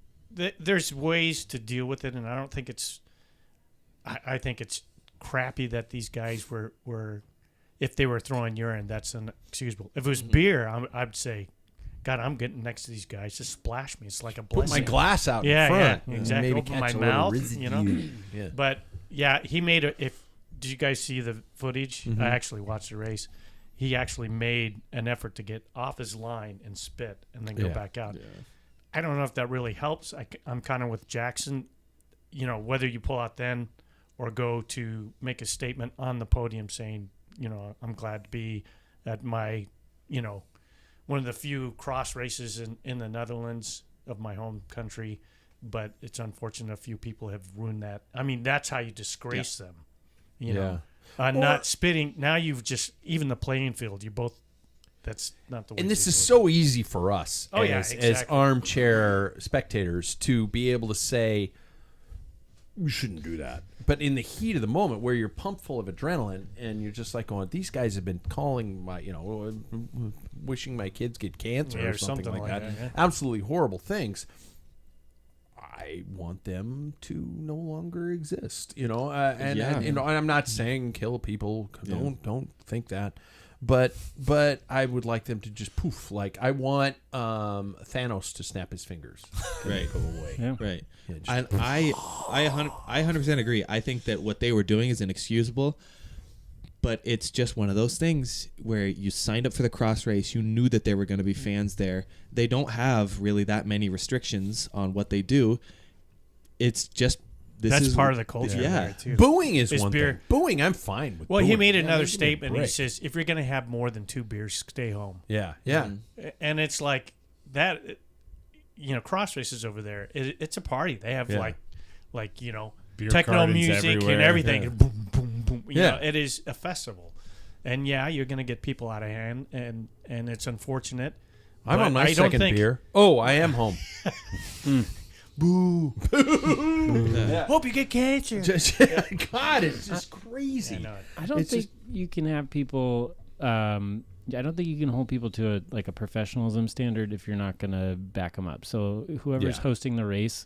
there's ways to deal with it, and I don't think it's. I think it's crappy that these guys were if they were throwing urine, that's inexcusable. If it was beer, I'd say, God, I'm getting next to these guys. Just splash me. It's like a Put my blessing. glass out Yeah, in front. yeah, and exactly. Maybe Open catch my a little mouth, residue. you know? Yeah. But yeah, he made a. Did you guys see the footage? I actually watched the race. He actually made an effort to get off his line and spit and then go Yeah. back out. I don't know if that really helps. I'm kind of with Jackson. You know, whether you pull out then or go to make a statement on the podium saying, you know, I'm glad to be at my, you know, one of the few cross races in the Netherlands of my home country. But it's unfortunate a few people have ruined that. I mean, that's how you disgrace them. You know, not spitting. Now you've just, even the playing field, you both, that's not the way And this to is do it. so easy for us Oh, yeah, as exactly. armchair spectators to be able to say, you shouldn't do that. But in the heat of the moment where you're pumped full of adrenaline and you're just like going, these guys have been calling my, you know, wishing my kids get cancer Yeah, or something like that. yeah. Absolutely horrible things. I want them to no longer exist, you know, and you know, and I'm not saying kill people. Don't think that, but I would like them to just poof. Like I want Thanos to snap his fingers, Right. go away. Yeah. Right. Yeah, just And I 100% agree. I think that what they were doing is inexcusable, but it's just one of those things where you signed up for the cross race. You knew that there were going to be fans there. They don't have really that many restrictions on what they do. It's just That's part of the culture. Yeah. There too. Booing is Is one beer- thing. Booing, I'm fine with. Well, he booing. made Yeah, another give me a statement. He break. says, if you're going to have more than 2 beers, stay home. Yeah, yeah. And it's like that, you know, cross races over there, it's a party. They have Yeah. like, you know, Beer techno gardens music everywhere. and everything. Yeah. And boom, boom, boom. You Yeah. know, it is a festival. And yeah, you're going to get people out of hand, and it's unfortunate. I'm but on my I don't second think- beer. Oh, I am home. Boo. Yeah. Hope you get cancer. God, it's just crazy. I know it. I don't It's think you can have people. I don't think you can hold people to a professionalism standard if you're not going to back them up. So whoever's Yeah. hosting the race,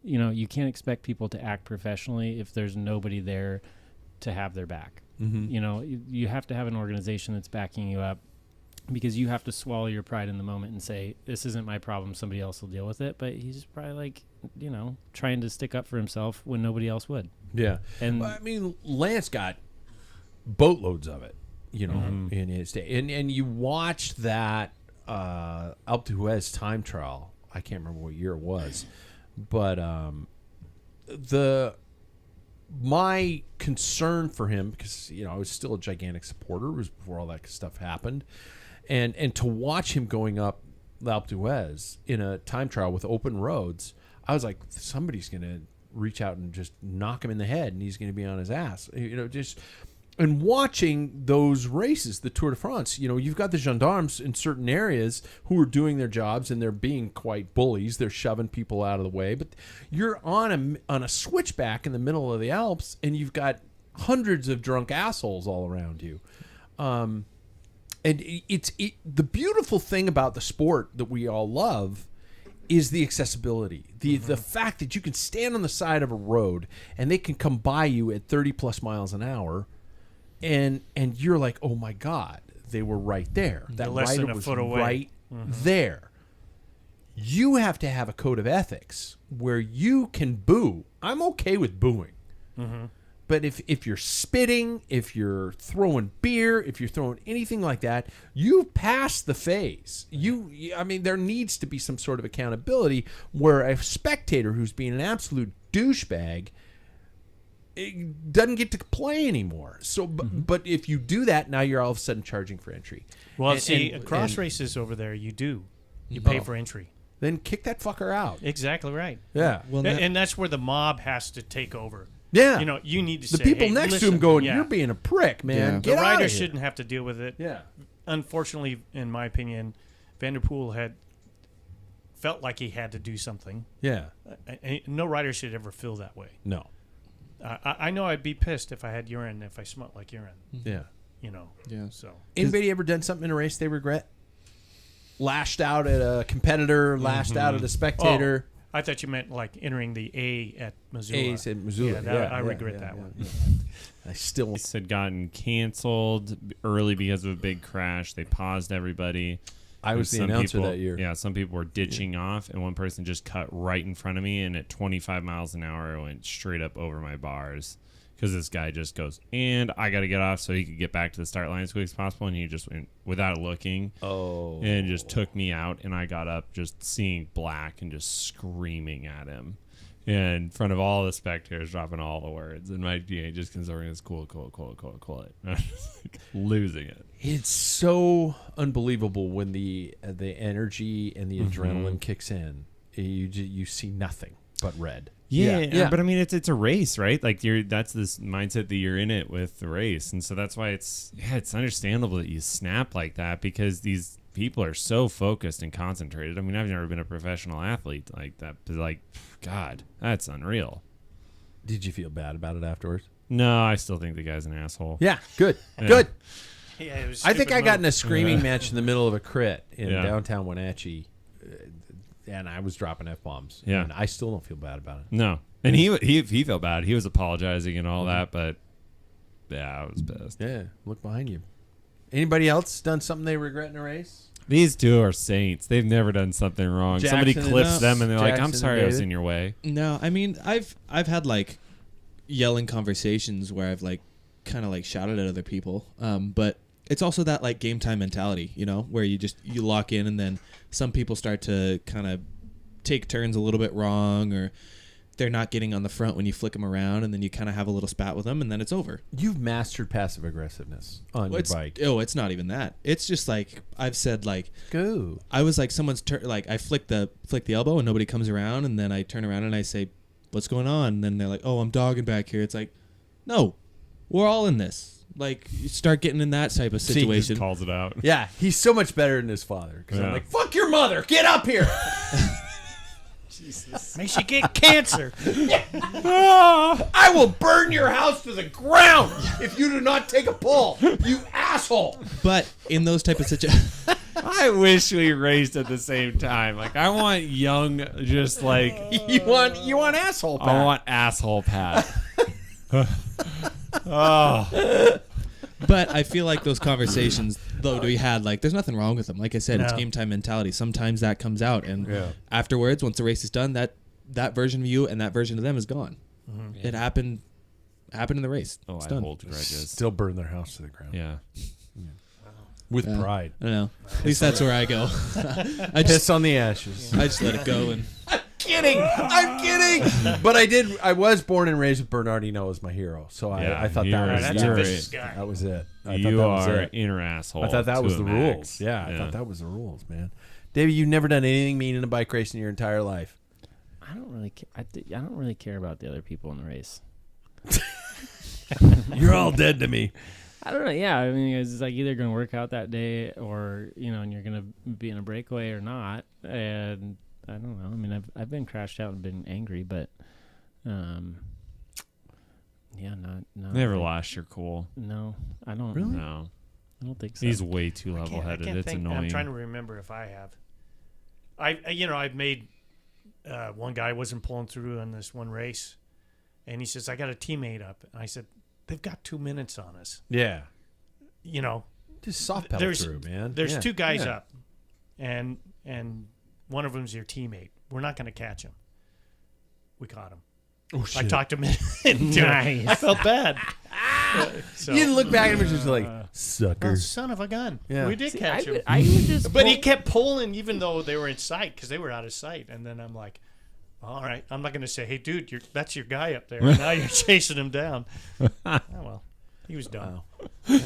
you know, you can't expect people to act professionally if there's nobody there to have their back. Mm-hmm. You know, you have to have an organization that's backing you up, because you have to swallow your pride in the moment and say, this isn't my problem, somebody else will deal with it. But he's probably like, you know, trying to stick up for himself when nobody else would. Yeah. And Well, I mean, Lance got boatloads of it, you know, in his day. And you watch that Alpe d'Huez time trial. I can't remember what year it was. But my concern for him, because, you know, I was still a gigantic supporter. It was before all that stuff happened. And to watch him going up Alpe d'Huez in a time trial with open roads, I was like, somebody's going to reach out and just knock him in the head, and he's going to be on his ass. You know, just and watching those races, the Tour de France, you know, you've got the gendarmes in certain areas who are doing their jobs and they're being quite bullies. They're shoving people out of the way, but you're on a switchback in the middle of the Alps, and you've got hundreds of drunk assholes all around you. And the beautiful thing about the sport that we all love is the accessibility. The fact that you can stand on the side of a road and they can come by you at 30 plus miles an hour, and you're like, oh my God, they were right there. That less than rider a was foot away. right there. You have to have a code of ethics where you can boo. I'm okay with booing. But if you're spitting, if you're throwing beer, if you're throwing anything like that, you've passed the phase. I mean, there needs to be some sort of accountability where a spectator who's being an absolute douchebag doesn't get to play anymore. So, but if you do that, now you're all of a sudden charging for entry. Well, And- cross and races over there, you pay for entry. Then kick that fucker out. Exactly right. Yeah. Well, And that's where the mob has to take over. Yeah. You need to The say, people hey, next to listen, him going, yeah. "You're being a prick, man. Yeah. Get The out of rider here." shouldn't have to deal with it. Yeah. Unfortunately, in my opinion, Vanderpool had felt like he had to do something. Yeah. No rider should ever feel that way. No. I know I'd be pissed if I had urine, if I smelled like urine. Yeah. Yeah. So Anybody ever done something in a race they regret? Lashed out at a competitor, lashed out at a spectator. Oh, I thought you meant like entering the A at Missoula. A's at Missoula. Yeah, I regret that one. I still Race had gotten canceled early because of a big crash. They paused everybody. I was the Some announcer people- that year. Yeah, some people were ditching off, and one person just cut right in front of me, and at 25 miles an hour, it went straight up over my bars. Because this guy just goes, and I got to get off so he could get back to the start line as quick as possible, and he just went without looking. Oh. And just took me out, and I got up just seeing black and just screaming at him in front of all the spectators, dropping all the words. And my GA just comes over and goes, cool. And I'm just like losing it. It's so unbelievable when the energy and the adrenaline kicks in. You see nothing but red. Yeah, but I mean, it's a race, right? Like that's this mindset that you're in it with the race, and so that's why it's understandable that you snap like that because these people are so focused and concentrated. I mean, I've never been a professional athlete like that, but like, God, that's unreal. Did you feel bad about it afterwards? No, I still think the guy's an asshole. Yeah, good. Yeah. Good. Yeah, it was I think stupid I got move. in a screaming match in the middle of a crit in Yeah. downtown Wenatchee, and I was dropping F-bombs. Yeah. And I still don't feel bad about it. No, and he felt bad. He was apologizing and all that, but yeah, I was pissed. Yeah, look behind you. Anybody else done something they regret in a race? These two are saints. They've never done something wrong. Jackson Somebody and clips us. them and they're like, Jackson "I'm and sorry, I was David. in your way." No, I mean I've had like yelling conversations where I've like kind of like shouted at other people, but it's also that like game time mentality, where you lock in and then some people start to kind of take turns a little bit wrong or they're not getting on the front when you flick them around and then you kind of have a little spat with them and then it's over. You've mastered passive aggressiveness on your bike. It's not even that. It's just like I've said like Go. I was like someone's like I flick the elbow and nobody comes around and then I turn around and I say, "What's going on?" And then they're like, "Oh, I'm dogging back here." It's like, no, we're all in this. Like you start getting in that type of He just situation. calls it out. Yeah, he's so much better than his father. Because I'm Yeah. like, fuck your mother. Get up here. Makes you get cancer. I will burn your house to the ground if you do not take a pull. You asshole. But in those type of situations, I wish we raced at the same time. Like I want young, just like You want asshole, Pat. I want asshole Pat. Oh, but I feel like those conversations though we had, like there's nothing wrong with them. Like I said, it's No. game time mentality. Sometimes that comes out, and afterwards, once the race is done, that version of you and that version of them is gone. It happened in the race. oh, It's I done. hold grudges. Still burn their house to the ground. Yeah, With pride. I don't know. At least that's where I go. I Piss just on the ashes. let it go and. I'm kidding. But I was born and raised with Bernardino as my hero. So Yeah, I thought you're- that was That's a you're vicious guy. That was it. I thought you that was are it. inner asshole. I thought that was to the a rules. max. Yeah, I thought that was the rules, man. David, you've never done anything mean in a bike race in your entire life. I don't really I don't really care about the other people in the race. You're all dead to me. I don't know. Yeah, I mean, it's like either going to work out that day, or and you're going to be in a breakaway or not. And I don't know. I mean, I've been crashed out and been angry, but yeah, not Never lost your cool. No, I don't. Really? No, I don't think so. he's way too I level-headed. can't It's think. annoying. I'm trying to remember if I have. I've made one guy wasn't pulling through on this one race, and he says, "I got a teammate up," and I said, "They've got 2 minutes on us." Yeah. Just soft pedal There's- through, man. There's Yeah. 2 guys Yeah. up, and one of them's your teammate. We're not going to catch him. We caught him. Oh, I shit. talked him into Nice. it. I felt bad. So, You didn't look back at him and just like, sucker. well, son of a gun. Yeah. We did See, catch him. I would just. But he kept pulling even though they were in sight because they were out of sight. And then I'm like, all right, I'm not going to say, hey, dude, that's your guy up there. And now you're chasing him down. Oh, well, he was done. Wow.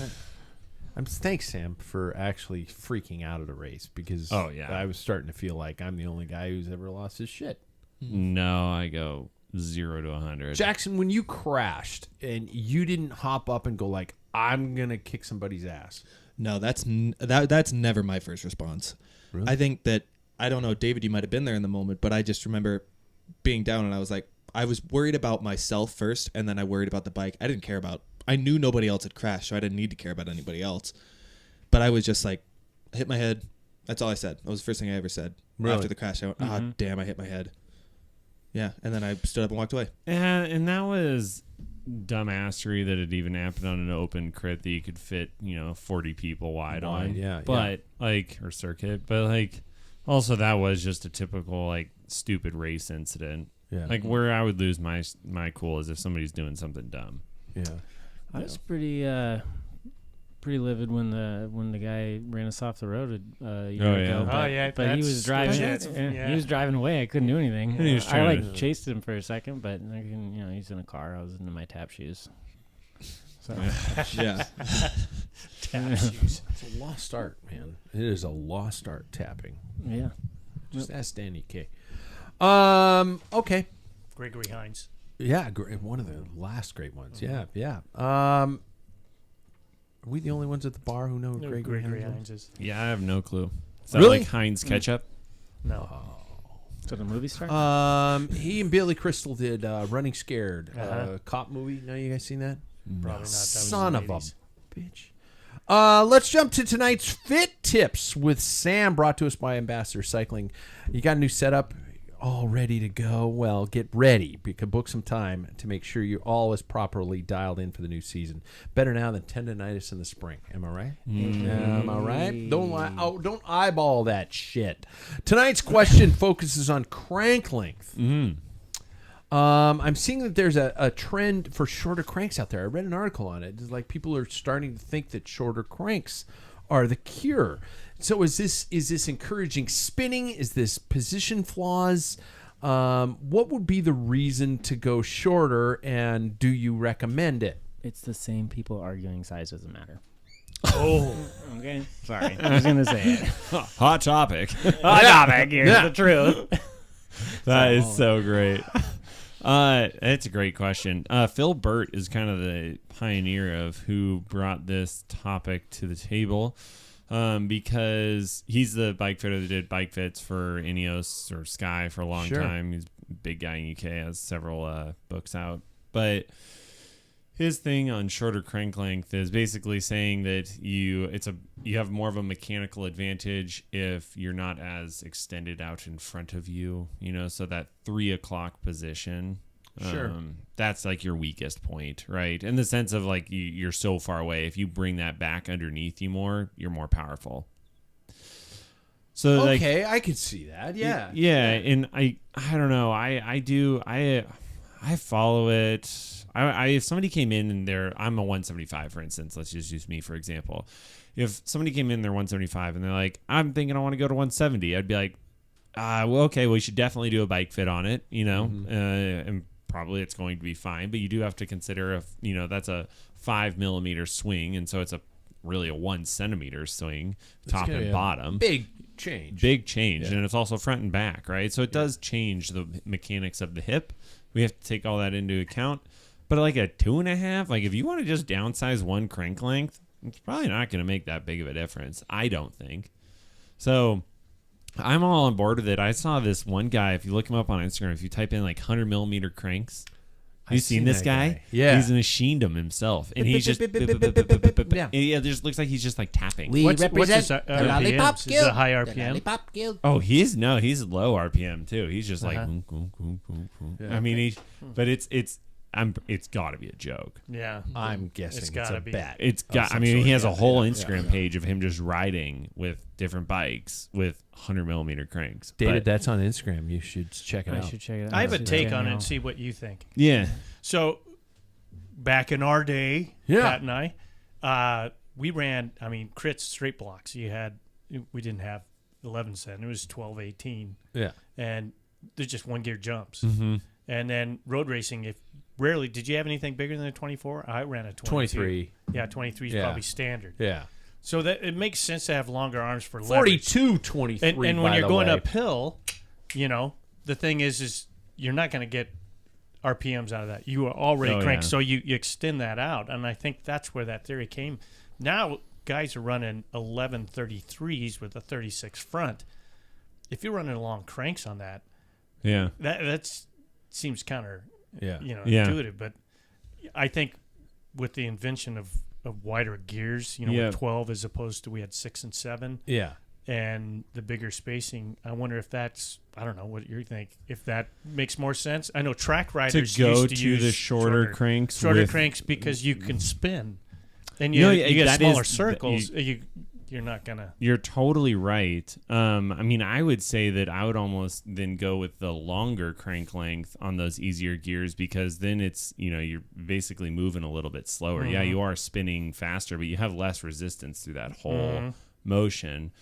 Thanks, Sam, for actually freaking out at a race because Oh, yeah. I was starting to feel like I'm the only guy who's ever lost his shit. No, I go. 0 to 100. Jackson, when you crashed and you didn't hop up and go like, I'm going to kick somebody's ass. No, that's never my first response. Really? I think that, I don't know, David, you might have been there in the moment, but I just remember being down and I was like, I was worried about myself first, and then I worried about the bike. I knew nobody else had crashed, so I didn't need to care about anybody else. But I was just like, I hit my head. That's all I said. That was the first thing I ever said. Really? After the crash, I went, damn, I hit my head. Yeah, and then I stood up and walked away. And that was dumbassery that it even happened on an open crit that you could fit, 40 people wide on. Yeah, but or circuit, but like also that was just a typical like stupid race incident. Yeah. Like where I would lose my cool is if somebody's doing something dumb. Yeah. I was pretty livid when the guy ran us off the road a year ago. But he was driving. He was driving away. I couldn't do anything. And he was I trying chased him for a second, but he's in a car. I was in my tap shoes. So Yeah. Tap shoes. It's a lost art, man. It is a lost art, tapping. yeah. Just ask Danny K. Okay. Gregory Hines. Yeah, one of the last great ones. Yeah. Are we the only ones at the bar who know who Gregory Hines is? is. Yeah, I have no clue. Is that Really? like Heinz ketchup? No. So the movie star? He and Billy Crystal did Running Scared, Uh-huh. cop movie. Know you guys seen that? Probably not. That was Son in of the a 80s. bitch. Let's jump to tonight's Fit Tips with Sam, brought to us by Ambassador Cycling. You got a new setup, all ready to go? Well, get ready. You can book some time to make sure you're all is properly dialed in for the new season. Better now than tendonitis in the spring. Am I right? Am I right? Don't lie. Oh, don't eyeball that shit. Tonight's question focuses on crank length. I'm seeing that there's a trend for shorter cranks out there. I read an article on it. It's like people are starting to think that shorter cranks are the cure. So is this encouraging spinning? Is this position flaws? What would be the reason to go shorter, and do you recommend it? It's the same people arguing size doesn't matter. Oh. Okay. Sorry. I was going to say it. Hot topic. Hot topic. Here's the truth. That is so great. It's a great question. Phil Burt is kind of the pioneer of who brought this topic to the table, because he's the bike fitter that did bike fits for Ineos or Sky for a long time. He's a big guy in UK, has several books out. But his thing on shorter crank length is basically saying that you have more of a mechanical advantage if you're not as extended out in front of you, so that 3 o'clock position. Sure. That's like your weakest point, right? In the sense of like you're so far away. If you bring that back underneath you more, you're more powerful. So Okay, I could see that. Yeah. And I don't know. I follow it. If somebody came in and I'm a 175, for instance, let's just use me for example. If somebody came in, they're 175 and they're like, I'm thinking I want to go to 170, I'd be like, okay, well, you should definitely do a bike fit on it, and probably it's going to be fine. But you do have to consider if, that's a 5 millimeter swing. And so it's really a 1 centimeter swing, top and bottom. Big change. And it's also front and back, right? So it does change the mechanics of the hip. We have to take all that into account. But like a 2.5, like if you want to just downsize one crank length, it's probably not going to make that big of a difference, I don't think. So I'm all on board with it. I saw this one guy, if you look him up on Instagram, if you type in like 100 millimeter cranks, have you seen this guy? Yeah. He's machined them himself. And he's just, it just looks like he's just like tapping. What's his RPM? Is it a high RPM? Oh, he's low RPM too. He's just like, I mean, but it's got to be a joke. Yeah, I'm guessing it's gotta a be. bet. It's got. I mean, he has a whole Instagram page of him just riding with different bikes with 100 millimeter cranks. David, that's on Instagram. You should check it out. I should check it out. I have a take on it and see what you think. Yeah. So, back in our day, Pat and I, we ran. I mean, crits straight blocks. We didn't have 11 cent. It was 12-18. Yeah. And there's just one gear jumps. Mm-hmm. And then road racing, rarely did you have anything bigger than a 24? I ran a 22. 23. Yeah, 23 is probably standard. Yeah. So that it makes sense to have longer arms for leverage. 42, 23. And when you're going uphill, the thing is you're not going to get RPMs out of that. You are already cranked, yeah. so you extend that out, and I think that's where that theory came. Now guys are running 1133s with a 36 front. If you're running long cranks on that, that seems counter, intuitive. But I think with the invention of wider gears, with 12 as opposed to we had 6 and 7. Yeah. And the bigger spacing, I wonder if that's, I don't know what you think, if that makes more sense. I know track riders to go used to to use the shorter cranks. Shorter cranks because you can spin. And you get smaller circles. You're not going to. You're totally right. I mean, I would say that I would almost then go with the longer crank length on those easier gears because then it's, you're basically moving a little bit slower. Mm-hmm. Yeah, you are spinning faster, but you have less resistance through that whole motion.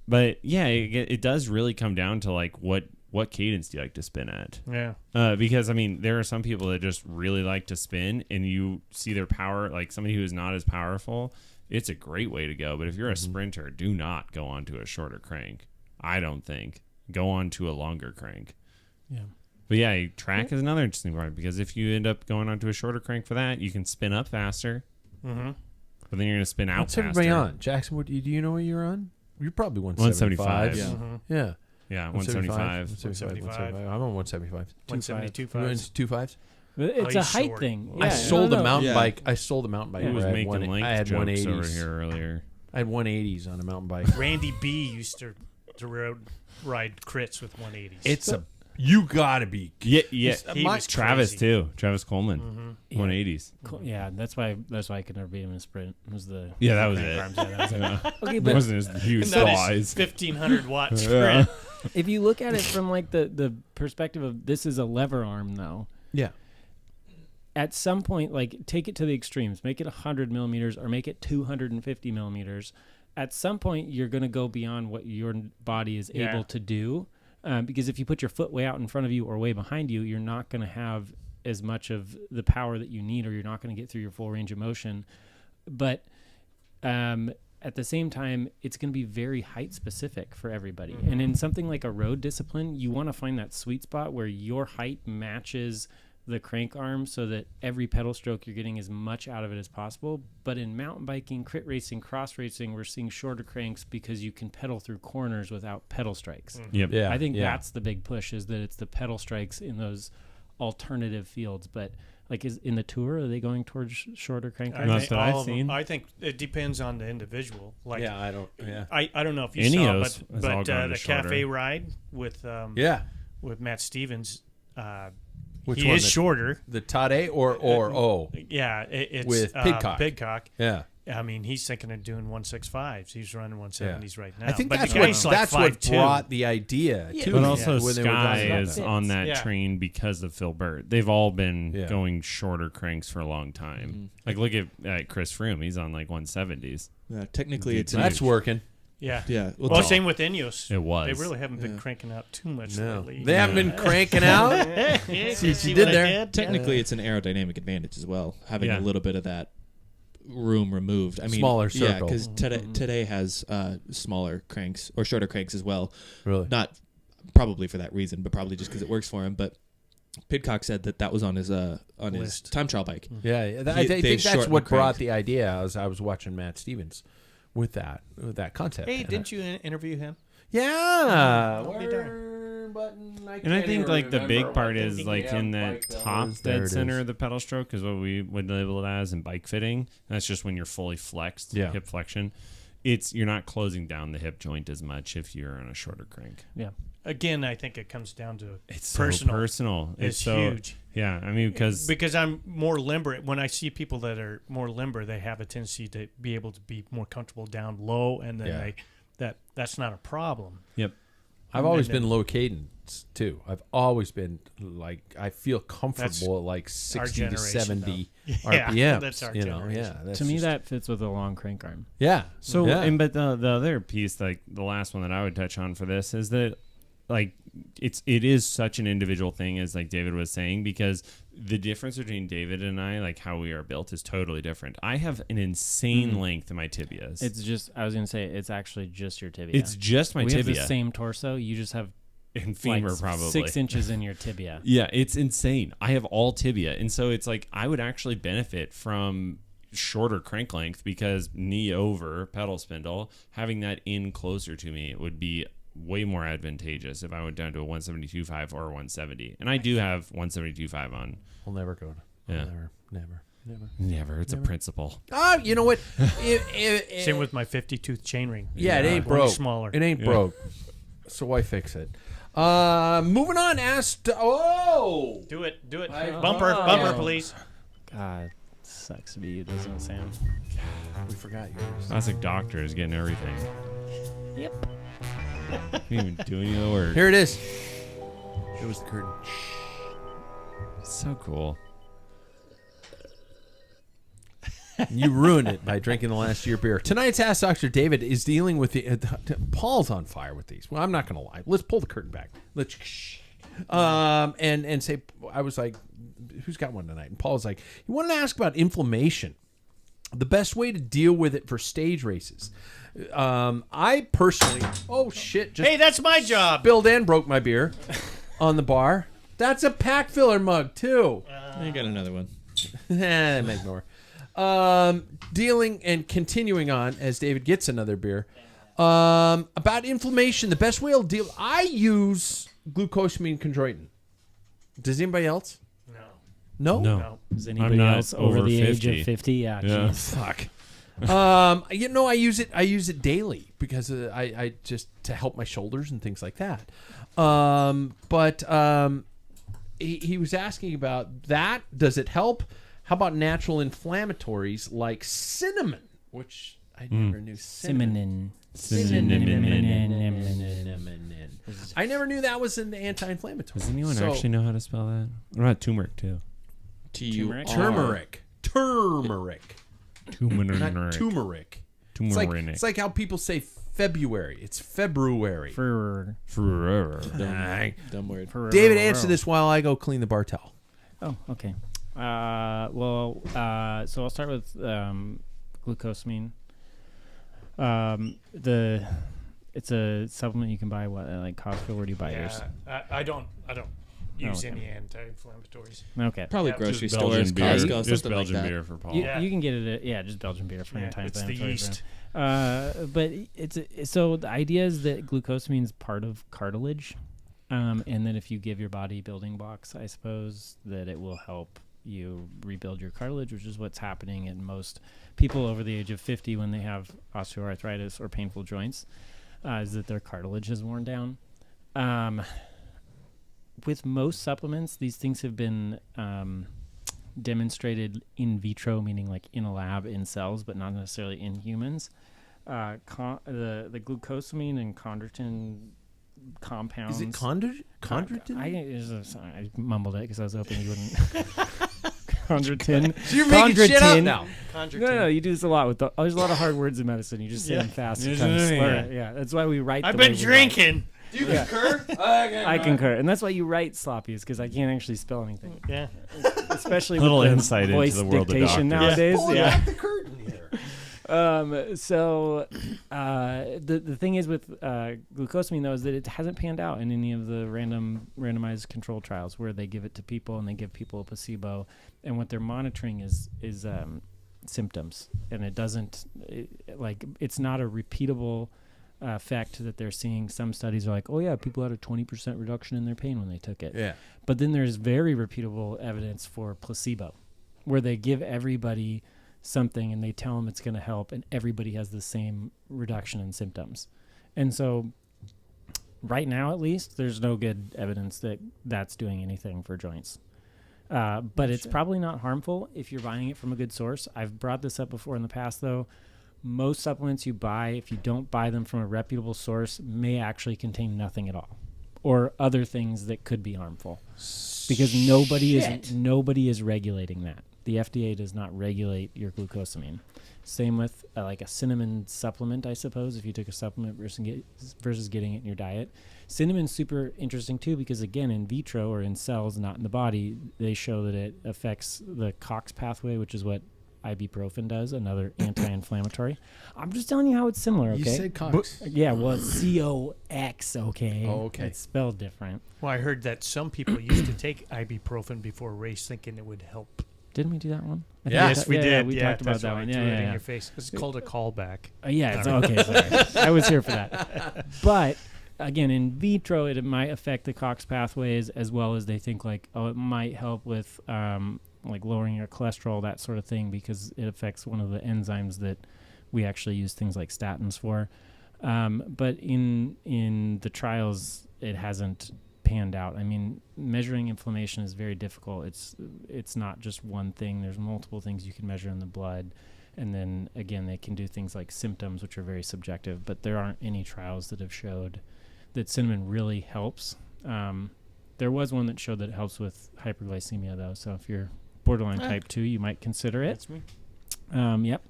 But yeah, it does really come down to like what cadence do you like to spin at? Yeah. Because I mean, there are some people that just really like to spin, and you see their power. Like somebody who is not as powerful, it's a great way to go. But if you're a sprinter, do not go onto a shorter crank. I don't think go on to a longer crank. Yeah. But yeah, track is another interesting part because if you end up going onto a shorter crank for that, you can spin up faster. Mm-hmm. But then you're going to spin out What's faster. everybody on? Jackson, do you know what you're on? You're probably 175. 175. Yeah. Mm-hmm. Yeah. Yeah, 175. 175. I'm on 175. 172 You're on fives. 2.5s? But it's he's a height short. thing. I Yeah, sold a no. mountain Yeah. bike. I sold a mountain bike. Who was where I had making length I had jokes 180s over here earlier? I had 180s on a mountain bike. Randy B used to ride crits with 180s. It's you gotta be. Yeah. He was Travis crazy. too. Travis Coleman, 180s. Cool. Yeah, that's why I could never beat him in a sprint. It was the Yeah, that was crank it. arms. Yeah, that was it. Yeah. Okay, It but wasn't his huge And that is size. 1,500 watt Yeah. sprint. if you look at it from like the perspective of this is a lever arm though, Yeah. at some point, like take it to the extremes, make it 100 millimeters or make it 250 millimeters. At some point, you're going to go beyond what your body is able to do. Because if you put your foot way out in front of you or way behind you, you're not going to have as much of the power that you need, or you're not going to get through your full range of motion. But at the same time, it's going to be very height specific for everybody. And in something like a road discipline, you want to find that sweet spot where your height matches the crank arm so that every pedal stroke you're getting as much out of it as possible. But in mountain biking, crit racing, cross racing, we're seeing shorter cranks because you can pedal through corners without pedal strikes. Yep. Yeah. I think that's the big push, is that it's the pedal strikes in those alternative fields. But like is in the tour, are they going towards shorter crank arms? That's what I've all of them. seen. I think it depends on the individual. Like I don't. Yeah. I don't know if you Ineos saw, has all but gone to the shorter. cafe ride with Yeah. with Matt Stevens. Which he one? is shorter. The Tade or O? Yeah, it's With Pidcock. Pidcock. Yeah. I mean, he's thinking of doing 165s. He's running 170s right now. I think but that's the guy's what like 5'2". brought the idea to But me also when they were Sky talking about is that. on that Yeah. train because of Phil Burt. They've all been Yeah. going shorter cranks for a long time. Like look at Chris Froome. He's on like 170s. Yeah, technically, it's That's working. Yeah. Yeah. Well, same with Ineos. It was. They really haven't been cranking out too much No, lately. they haven't been cranking out. See what you what did I there. Technically, it's an aerodynamic advantage as well, having Yeah. a little bit of that room removed. I mean, Smaller Yeah, circle. because today has smaller cranks or shorter cranks as well. Really? Not probably for that reason, but probably just because it works for him. But Pidcock said that was on his List. time trial bike. Yeah. I They think that's shortened what the brought crank. the idea. I was watching Matt Stevens with that concept. Hey, And didn't you interview him? Yeah. What you doing? And I think like the big part is like in that top There dead it center is. of the pedal stroke is what we would label it as in bike fitting. That's just when you're fully flexed, Yeah. hip flexion. You're not closing down the hip joint as much if you're on a shorter crank. Yeah. Again, I think it comes down to It's personal. so personal. It's so huge. Yeah, I mean Because I'm more limber. When I see people that are more limber, they have a tendency to be able to be more comfortable down low, and then that's not a problem. Yep. I've always And then- been low cadence too. I've always been like I feel comfortable at like 60 to generation, 70 though. RPMs. Yeah, that's our you know, generation. yeah. That's To me, just- that fits with a long crank arm. yeah. So, yeah. but the other piece, like the last one that I would touch on for this is that, like, it is such an individual thing, as like David was saying, because the difference between David and I, like how we are built, is totally different. I have an insane length in my tibias. It's just, I was going to say, it's actually just your tibia. It's just my we tibia. have the same torso. You just have and femur like probably 6 inches in your tibia. Yeah, it's insane. I have all tibia, and so it's like I would actually benefit from shorter crank length because knee over pedal spindle, having that in closer to me would be way more advantageous if I went down to a 172.5 or a 170. And I do have 172.5 on. We'll never go to. Yeah. Never. It's a principle. Oh, you know what? Same with my 50-tooth chainring. Yeah, it ain't One broke. Smaller. It ain't broke. So why fix it? Moving on. Do it. I- Bumper, please. God, sucks to be you, doesn't it, Sam? We forgot yours. Classic doctor is getting everything. Yep. Can't even do any of the work. Here it is. It was the curtain. So cool. You ruined it by drinking the last year beer. Tonight's Ask Dr. David is dealing with the. Paul's on fire with these. Well, I'm not going to lie. Let's pull the curtain back. Let's. And say, I was like, who's got one tonight? And Paul's like, you wanted to ask about inflammation. The best way to deal with it for stage races. I personally. Oh, shit. Just Hey, that's my job. spilled and broke my beer on the bar. That's a Packfiller mug, too. I got another one. Make more. Dealing and continuing on as David gets another beer. About inflammation, the best way to deal. I use glucosamine chondroitin. Does anybody else? No. No. Is anybody not else over over the 50. age of 50? Yeah. Yeah. Geez. Fuck. I use it daily because I just to help my shoulders and things like that. He was asking about that. Does it help? How about natural inflammatories like cinnamon, which I never knew cinnamon. I never knew that was an anti-inflammatory. Does anyone actually know how to spell that? What about turmeric too? Turmeric. Not turmeric. It's like how people say February. It's February. For Dumb word. David, answer this while I go clean the bar towel. Oh, okay. So I'll start with glucosamine. It's a supplement you can buy. What, like Costco? Where do you buy yours? I don't use okay. any anti-inflammatories. Okay. Probably Yeah, grocery Just Belgian stores, beer. Costco, Just something Belgian like that. beer for Paul. You can get it at, just Belgian beer for Yeah, anti-inflammatory. it's the yeast. But so the idea is that glucosamine is part of cartilage, and that if you give your body building blocks, I suppose that it will help you rebuild your cartilage, which is what's happening in most people over the age of 50 when they have osteoarthritis or painful joints, is that their cartilage is worn down. With most supplements, these things have been demonstrated in vitro, meaning like in a lab in cells, but not necessarily in humans. The glucosamine and chondroitin compounds. Is it chondroitin? I mumbled it because I was hoping you wouldn't. Chondroitin. So you're making shit up now. No, you do this a lot with. There's a lot of hard words in medicine. You just say them fast. You kind of slur it. Yeah, that's why we write. I've the way been we drinking. Do you concur? I concur, and that's why you write sloppy, is because I can't actually spell anything. Yeah. Especially Little with the insight into voice the world of dictation doctors. nowadays. Pulling Yeah. back the curtain here. The thing is with glucosamine, though, is that it hasn't panned out in any of the randomized control trials where they give it to people and they give people a placebo, and what they're monitoring is symptoms, and it doesn't it's not a repeatable effect that they're seeing. Some studies are like, oh yeah, people had a 20% reduction in their pain when they took it. Yeah. But then there's very repeatable evidence for placebo, where they give everybody something and they tell them it's going to help, and everybody has the same reduction in symptoms. And so right now, at least, there's no good evidence that that's doing anything for joints. But it's probably not harmful if you're buying it from a good source. I've brought this up before in the past, though. Most supplements you buy, if you don't buy them from a reputable source, may actually contain nothing at all, or other things that could be harmful, because nobody is regulating that. The FDA does not regulate your glucosamine. Same with like a cinnamon supplement, I suppose, if you took a supplement versus getting it in your diet. Cinnamon's super interesting too, because again, in vitro or in cells, not in the body, they show that it affects the COX pathway, which is what ibuprofen does, another anti-inflammatory. I'm just telling you how it's similar, okay? You said Cox. Yeah, well, it's COX, okay? Oh, okay. It's spelled different. Well, I heard that some people used to take ibuprofen before a race thinking it would help. Didn't we do that one? I think Yes, we did. We yeah, talked about that's that why I one. threw Yeah, it yeah, in yeah. your face. It's called a callback. Yeah, it's okay. Sorry. I was here for that. But again, in vitro, it might affect the COX pathways as well as they think like, oh, it might help with like lowering your cholesterol, that sort of thing, because it affects one of the enzymes that we actually use things like statins for. But in the trials, it hasn't panned out. I mean, measuring inflammation is very difficult. It's not just one thing. There's multiple things you can measure in the blood. And then again, they can do things like symptoms, which are very subjective, but there aren't any trials that have showed that cinnamon really helps. There was one that showed that it helps with hyperglycemia though. So if you're borderline type 2, you might consider it. That's me. Yep.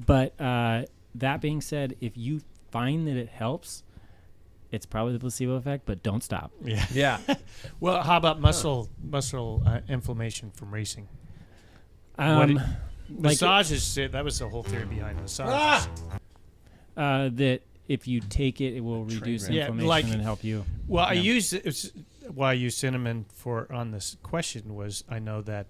But that being said, if you find that it helps, it's probably the placebo effect, but don't stop. Yeah. Yeah. Well, how about muscle inflammation from racing? Like Massages, that was the whole theory behind massages. that if you take it, it will reduce Yeah, inflammation like- and help you. Well, I Yeah. use why I use cinnamon for on this question was I know that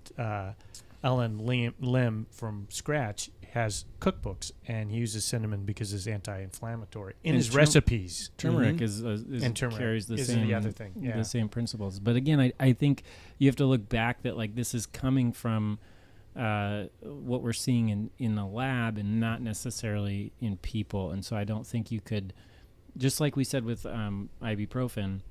Ellen Lim from Scratch has cookbooks and he uses cinnamon because it's anti-inflammatory in And his recipes. Turmeric Mhm. is And turmeric carries the is same the other thing. Yeah. the same principles. But again, I think you have to look back that like this is coming from what we're seeing in the lab and not necessarily in people. And so I don't think you could, just like we said with ibuprofen,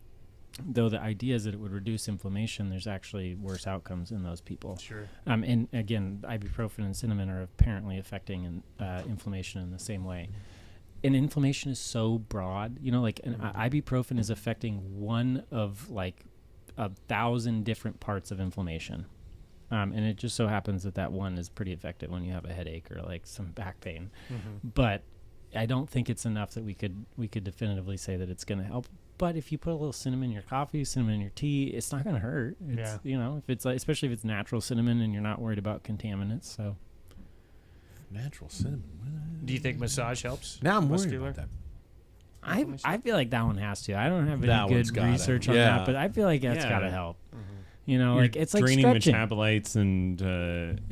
though the idea is that it would reduce inflammation, there's actually worse outcomes in those people. Sure. And again, ibuprofen and cinnamon are apparently affecting inflammation in the same way. And inflammation is so broad, like ibuprofen is affecting one of like 1,000 different parts of inflammation. And it just so happens that one is pretty effective when you have a headache or like some back pain. Mm-hmm. But I don't think it's enough that we could definitively say that it's going to help. But if you put a little cinnamon in your coffee, cinnamon in your tea, it's not going to hurt. It's, if it's like, especially if it's natural cinnamon and you're not worried about contaminants. So Natural cinnamon. Do you think massage helps? Now I'm worried Muscular? about that. I feel like that one has to. I don't have any That one's good gotta. research on Yeah. that, but I feel like that's Yeah. got to help. Mm-hmm. It's like draining stretching. metabolites and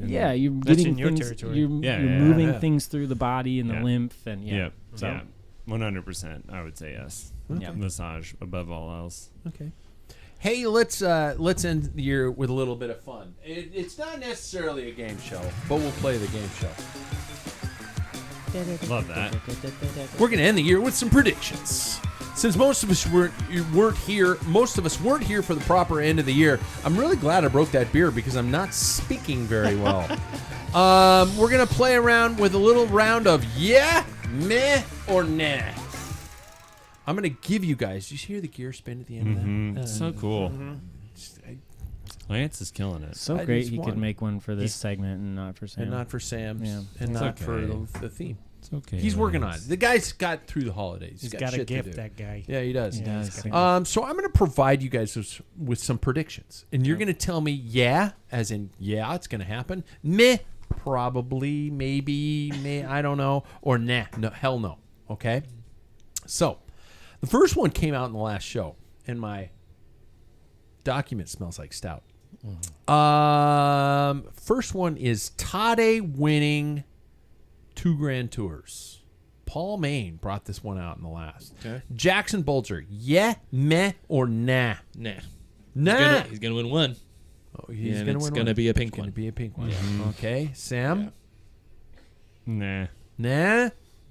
Yeah, you're That's getting in your things. territory. You're Yeah, you're yeah, moving yeah. things through the body and the Yeah. lymph, and yeah, So yeah, 100%. I would say yes. Okay. Massage above all else. Okay. Hey, let's end the year with a little bit of fun. It's not necessarily a game show, but we'll play the game show. Love that. We're going to end the year with some predictions. Since most of us weren't here for the proper end of the year, I'm really glad I broke that beer because I'm not speaking very well. We're going to play around with a little round of yeah, meh, or nah. I'm going to give you guys, did you hear the gear spin at the end of that? So cool. I- Lance is killing it. so I great just he want- could make one for this segment and not for Sam. And not for Sam's, Yeah. and It's not for okay. the theme. It's okay. He's working on it. The guy's got through the holidays. He's got got a shit to gift, do. that guy. Yeah, he does. Yeah, it's got gotta- So I'm going to provide you guys with some predictions, and you're going to tell me yeah, as in yeah, it's going to happen. Meh, probably, maybe, I don't know, or nah, no, hell no. Okay. So the first one came out in the last show, and my document smells like stout. First one is Tade winning 2 Grand Tours. Paul Main brought this one out in the last. Okay. Jackson Bulger, yeah, meh, or nah? Nah. Nah. He's gonna win one. Oh, he's and gonna it's win gonna one. be a pink It's gonna one. be a pink one. Mhm. Okay, Sam. Nah. Nah.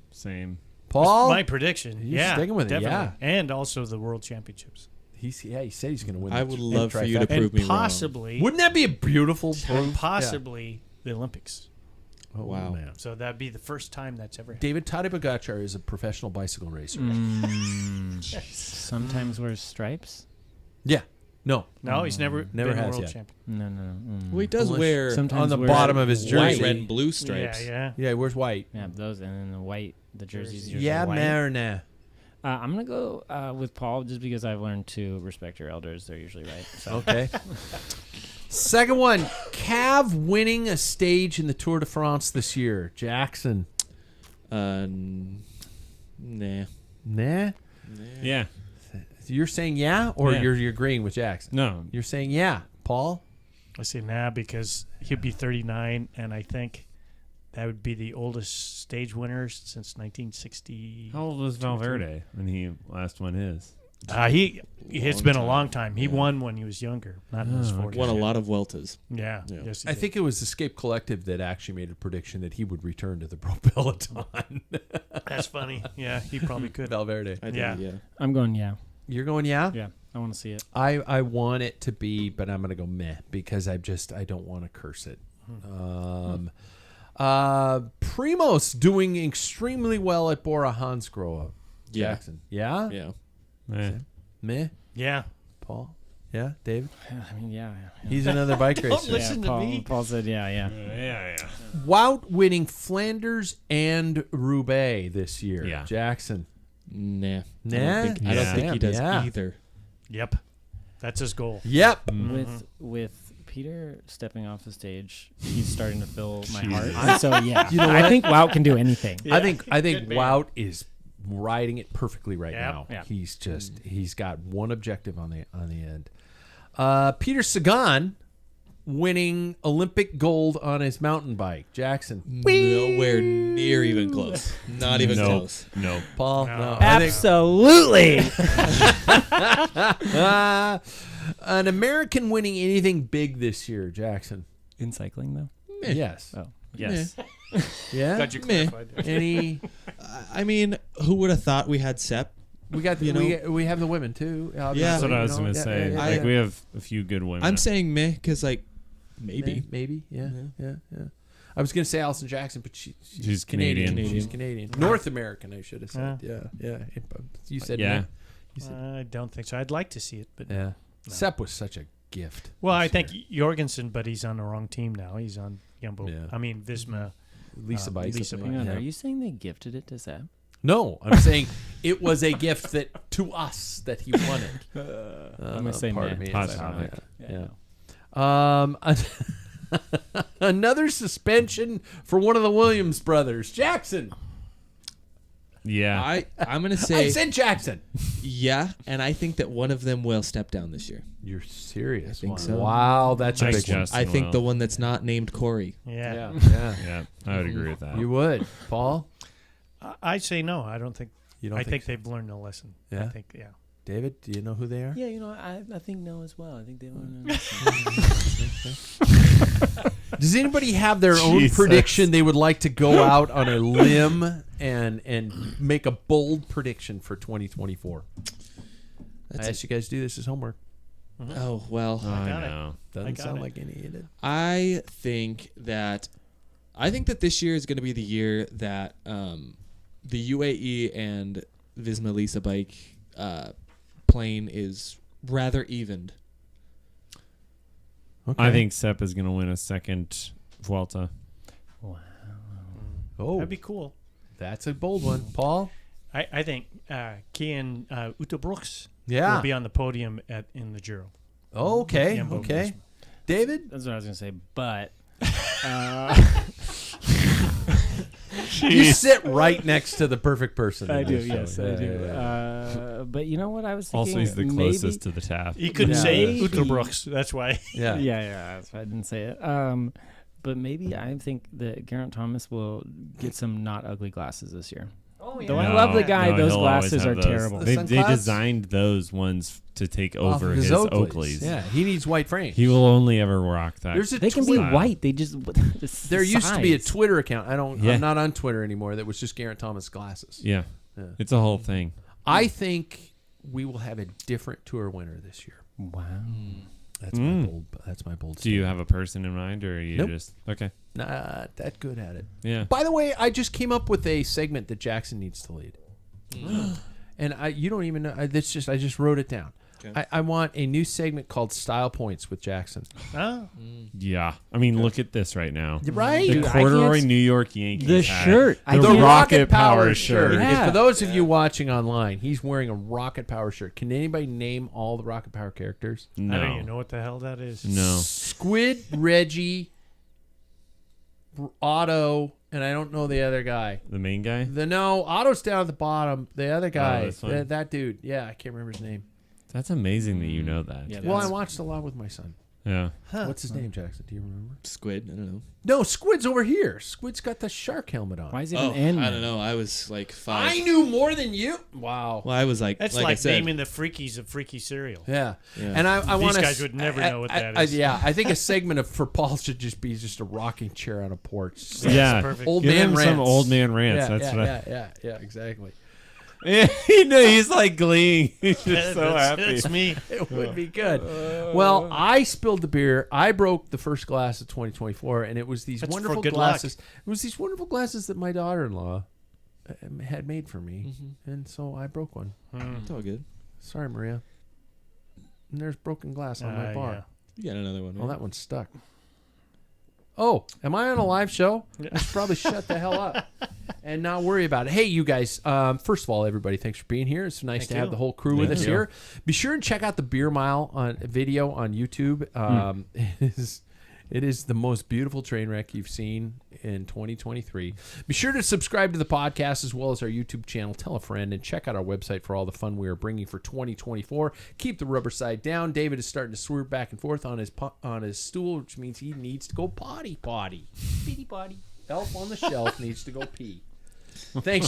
Same. Paul. My prediction. He's Yeah. sticking with it, definitely. yeah. And also the World Championships. He said he's gonna win. I the would tr- love for you to trifecta. prove me And wrong. possibly, Wouldn't that be a beautiful proof? and possibly the Olympics. Yeah. Oh, Wow. man. So that'd be the first time that's ever happened. David Tade Pogacar is a professional bicycle racer. Sometimes wears stripes. Yeah. No. No, he's never Never been a has world yet. champion. No. Well, he does Unless- wear Sometimes on the wears bottom of his white, jersey. red, and blue stripes. Yeah, Yeah, where's white? Yeah, those and then the jerseys. usually Yeah, white. meh or nah? I'm gonna go with Paul just because I've learned to respect your elders. They're usually right. So Okay. Second one, Cav winning a stage in the Tour de France this year. Jackson. Nah. Nah? Yeah. You're saying yeah, or Yeah. you're agreeing with Jackson? No. You're saying yeah. Paul? I say nah because he'd be 39, and I think that would be the oldest stage winner since 1960. How old was Valverde when he last won his? It's been a long time. He won when he was younger, not in his 40s. Won a lot of Vueltas. Yeah. Yeah. Yes, he I did. think it was Escape Collective that actually made a prediction that he would return to the Pro Peloton. That's funny. Yeah, he probably could. Valverde. I think, Yeah. yeah. I'm going yeah. You're going yeah? Yeah, I want to see it. I want it to be, but I'm going to go meh because I don't want to curse it. Primo's doing extremely well at Bora Hansgrohe. Yeah. Jackson. Yeah? Yeah. Eh. Meh? Yeah. Paul? Yeah? David? I mean, yeah. He's another bike racer. listen to Paul, me. Paul said yeah. Yeah. Wout winning Flanders and Roubaix this year. Yeah. Jackson. Nah. Nah? I don't think he does Yeah. either. Yep. That's his goal. Yep. With Peter stepping off the stage, he's starting to fill my Jesus. heart. And so yeah, You know I what? think Wout can do anything. I think Good man. Wout is riding it perfectly right Yep. now. Yeah. He's got one objective on the end. Peter Sagan winning Olympic gold on his mountain bike. Jackson. Nowhere near even close. Not even Nope. close. Nope. Paul. No. No. I think, Absolutely. an American winning anything big this year. Jackson. In cycling though. Yes. Oh. Yes. Yeah. Got you Meh. clarified. Any? I mean, who would have thought we had Sepp? We got You know? we have the women too. Obviously, Yeah. That's what I was you know, going to say. yeah, Like, yeah. we have a few good women. I'm saying meh because, like, maybe. Maybe. Yeah. I was going to say Alison Jackson, but she's Canadian. She's Canadian. North American, I should have said. Yeah. You said Yeah. meh. You said, I don't think so. I'd like to see it, but yeah. Sepp was such a gift. well, I this think year. Jorgensen, but he's on the wrong team now. He's on Jumbo. Yeah. I mean Visma. Lisa Bike. Lisa Hang on, Yeah. are you saying they gifted it to Zeb? No, I'm saying it was a gift that to us that he wanted. I'm gonna say part meh. of me is Hot like, topic. yeah. Another suspension for one of the Williams brothers, Jackson. Yeah. I'm going to I say said Jackson. yeah, and I think that one of them will step down this year. You're serious? I think so. Wow, that's a Nice big one. Justin I think will. the one that's not named Corey. Yeah. Yeah. Yeah, I would agree with that. You would, Paul. I say no. I don't think. You don't I think think they've learned a lesson. Yeah? I think. Yeah. David, do you know who they are? Yeah, you know, I think no as well. I think they want Does anybody have their own Jesus. prediction they would like to go out on a limb and make a bold prediction for 2024? I asked you guys to do this as homework. Oh, well. I got it. know. Doesn't got sound it. like any of it. I think that this year is going to be the year that the UAE and Visma Lisa bike plane is rather evened. Okay. I think Sepp is going to win a second Vuelta. Oh, That'd be cool. that's a bold one, Paul. I think Kian Utebrooks Yeah. will be on the podium in the Giro. Okay. Jumbo Okay. Visma. David. That's what I was gonna say, but You sit right next to the perfect person. I in do. this show. Yes, I Yeah, do. yeah, yeah. But you know what I was thinking? Also, he's the Maybe- closest to the tap. He couldn't Yeah. say Maybe. Utebrooks. That's why. Yeah. Yeah, that's why I didn't say it. But maybe I think that Geraint Thomas will get some not ugly glasses this year. Oh Though I love the guy, those he'll always glasses have are those. terrible. The They sunglasses? designed those ones to take Off over of his Oakleys. Oakleys. Yeah, he needs white frames. He will only ever rock that. There's a They can be Wow. white. They just There used to be a size. Twitter account. Yeah. I'm not on Twitter anymore. That was just Geraint Thomas glasses. Yeah. Yeah. It's a whole thing. I think we will have a different tour winner this year. Wow. That's my bold. That's my bold. Do you statement. have a person in mind, or are you Nope. just okay? Not that good at it. Yeah. By the way, I just came up with a segment that Jackson needs to lead, and you don't even know. I just wrote it down. I want a new segment called Style Points with Jackson. Oh, Yeah. I mean, look at this right now. Right? The Dude, I corduroy can't- New York Yankees The hat. shirt. The, I The can't- Rocket Power shirt. And Yeah. for those of you watching online, he's wearing a Rocket Power shirt. Can anybody name all the Rocket Power characters? No. I don't even know what the hell that is. No. Squid, Reggie, Otto, and I don't know the other guy. The main guy? Otto's down at the bottom. The other guy, this one? that dude. Yeah, I can't remember his name. That's amazing that you know that. Yeah, Well, I that's- watched a lot with my son. Yeah. What's his name, Jackson? Do you remember? Squid. I don't know. No, Squid's over here. Squid's got the shark helmet on. Why is it Oh, an N? I don't know. I was like 5. I knew more than you. Wow. Well, I was like, That's like I like said, naming the Freakies of Freaky cereal. Yeah. Yeah. And I want These guys would never know what that is. Yeah, I think a segment of for Paul should just be just a rocking chair on a porch. Just like Yeah. perfect. Old Give man him rants. some old man rants. Yeah, That's yeah, what yeah, exactly. he's like gleeing. He's just so happy. It's me. It would be good. Well, I spilled the beer. I broke the first glass of 2024, and it was these That's for wonderful good luck. glasses. It was these wonderful glasses that my daughter-in-law had made for me, and so I broke one. it's all good. Sorry, Maria. And there's broken glass on my bar. Yeah. You got another one. Oh, Right? that one's stuck. Oh, am I on a live show? I should probably shut the hell up and not worry about it. Hey, you guys. First of all, everybody, thanks for being here. It's nice Thank to have you. the whole crew with Thank us you. here. Be sure and check out the Beer Mile on video on YouTube. It is the most beautiful train wreck you've seen in 2023. Be sure to subscribe to the podcast as well as our YouTube channel. Tell a friend and check out our website for all the fun we are bringing for 2024. Keep the rubber side down. David is starting to swerve back and forth on his stool, which means he needs to go potty. Potty. Elf on the shelf needs to go pee. Thanks.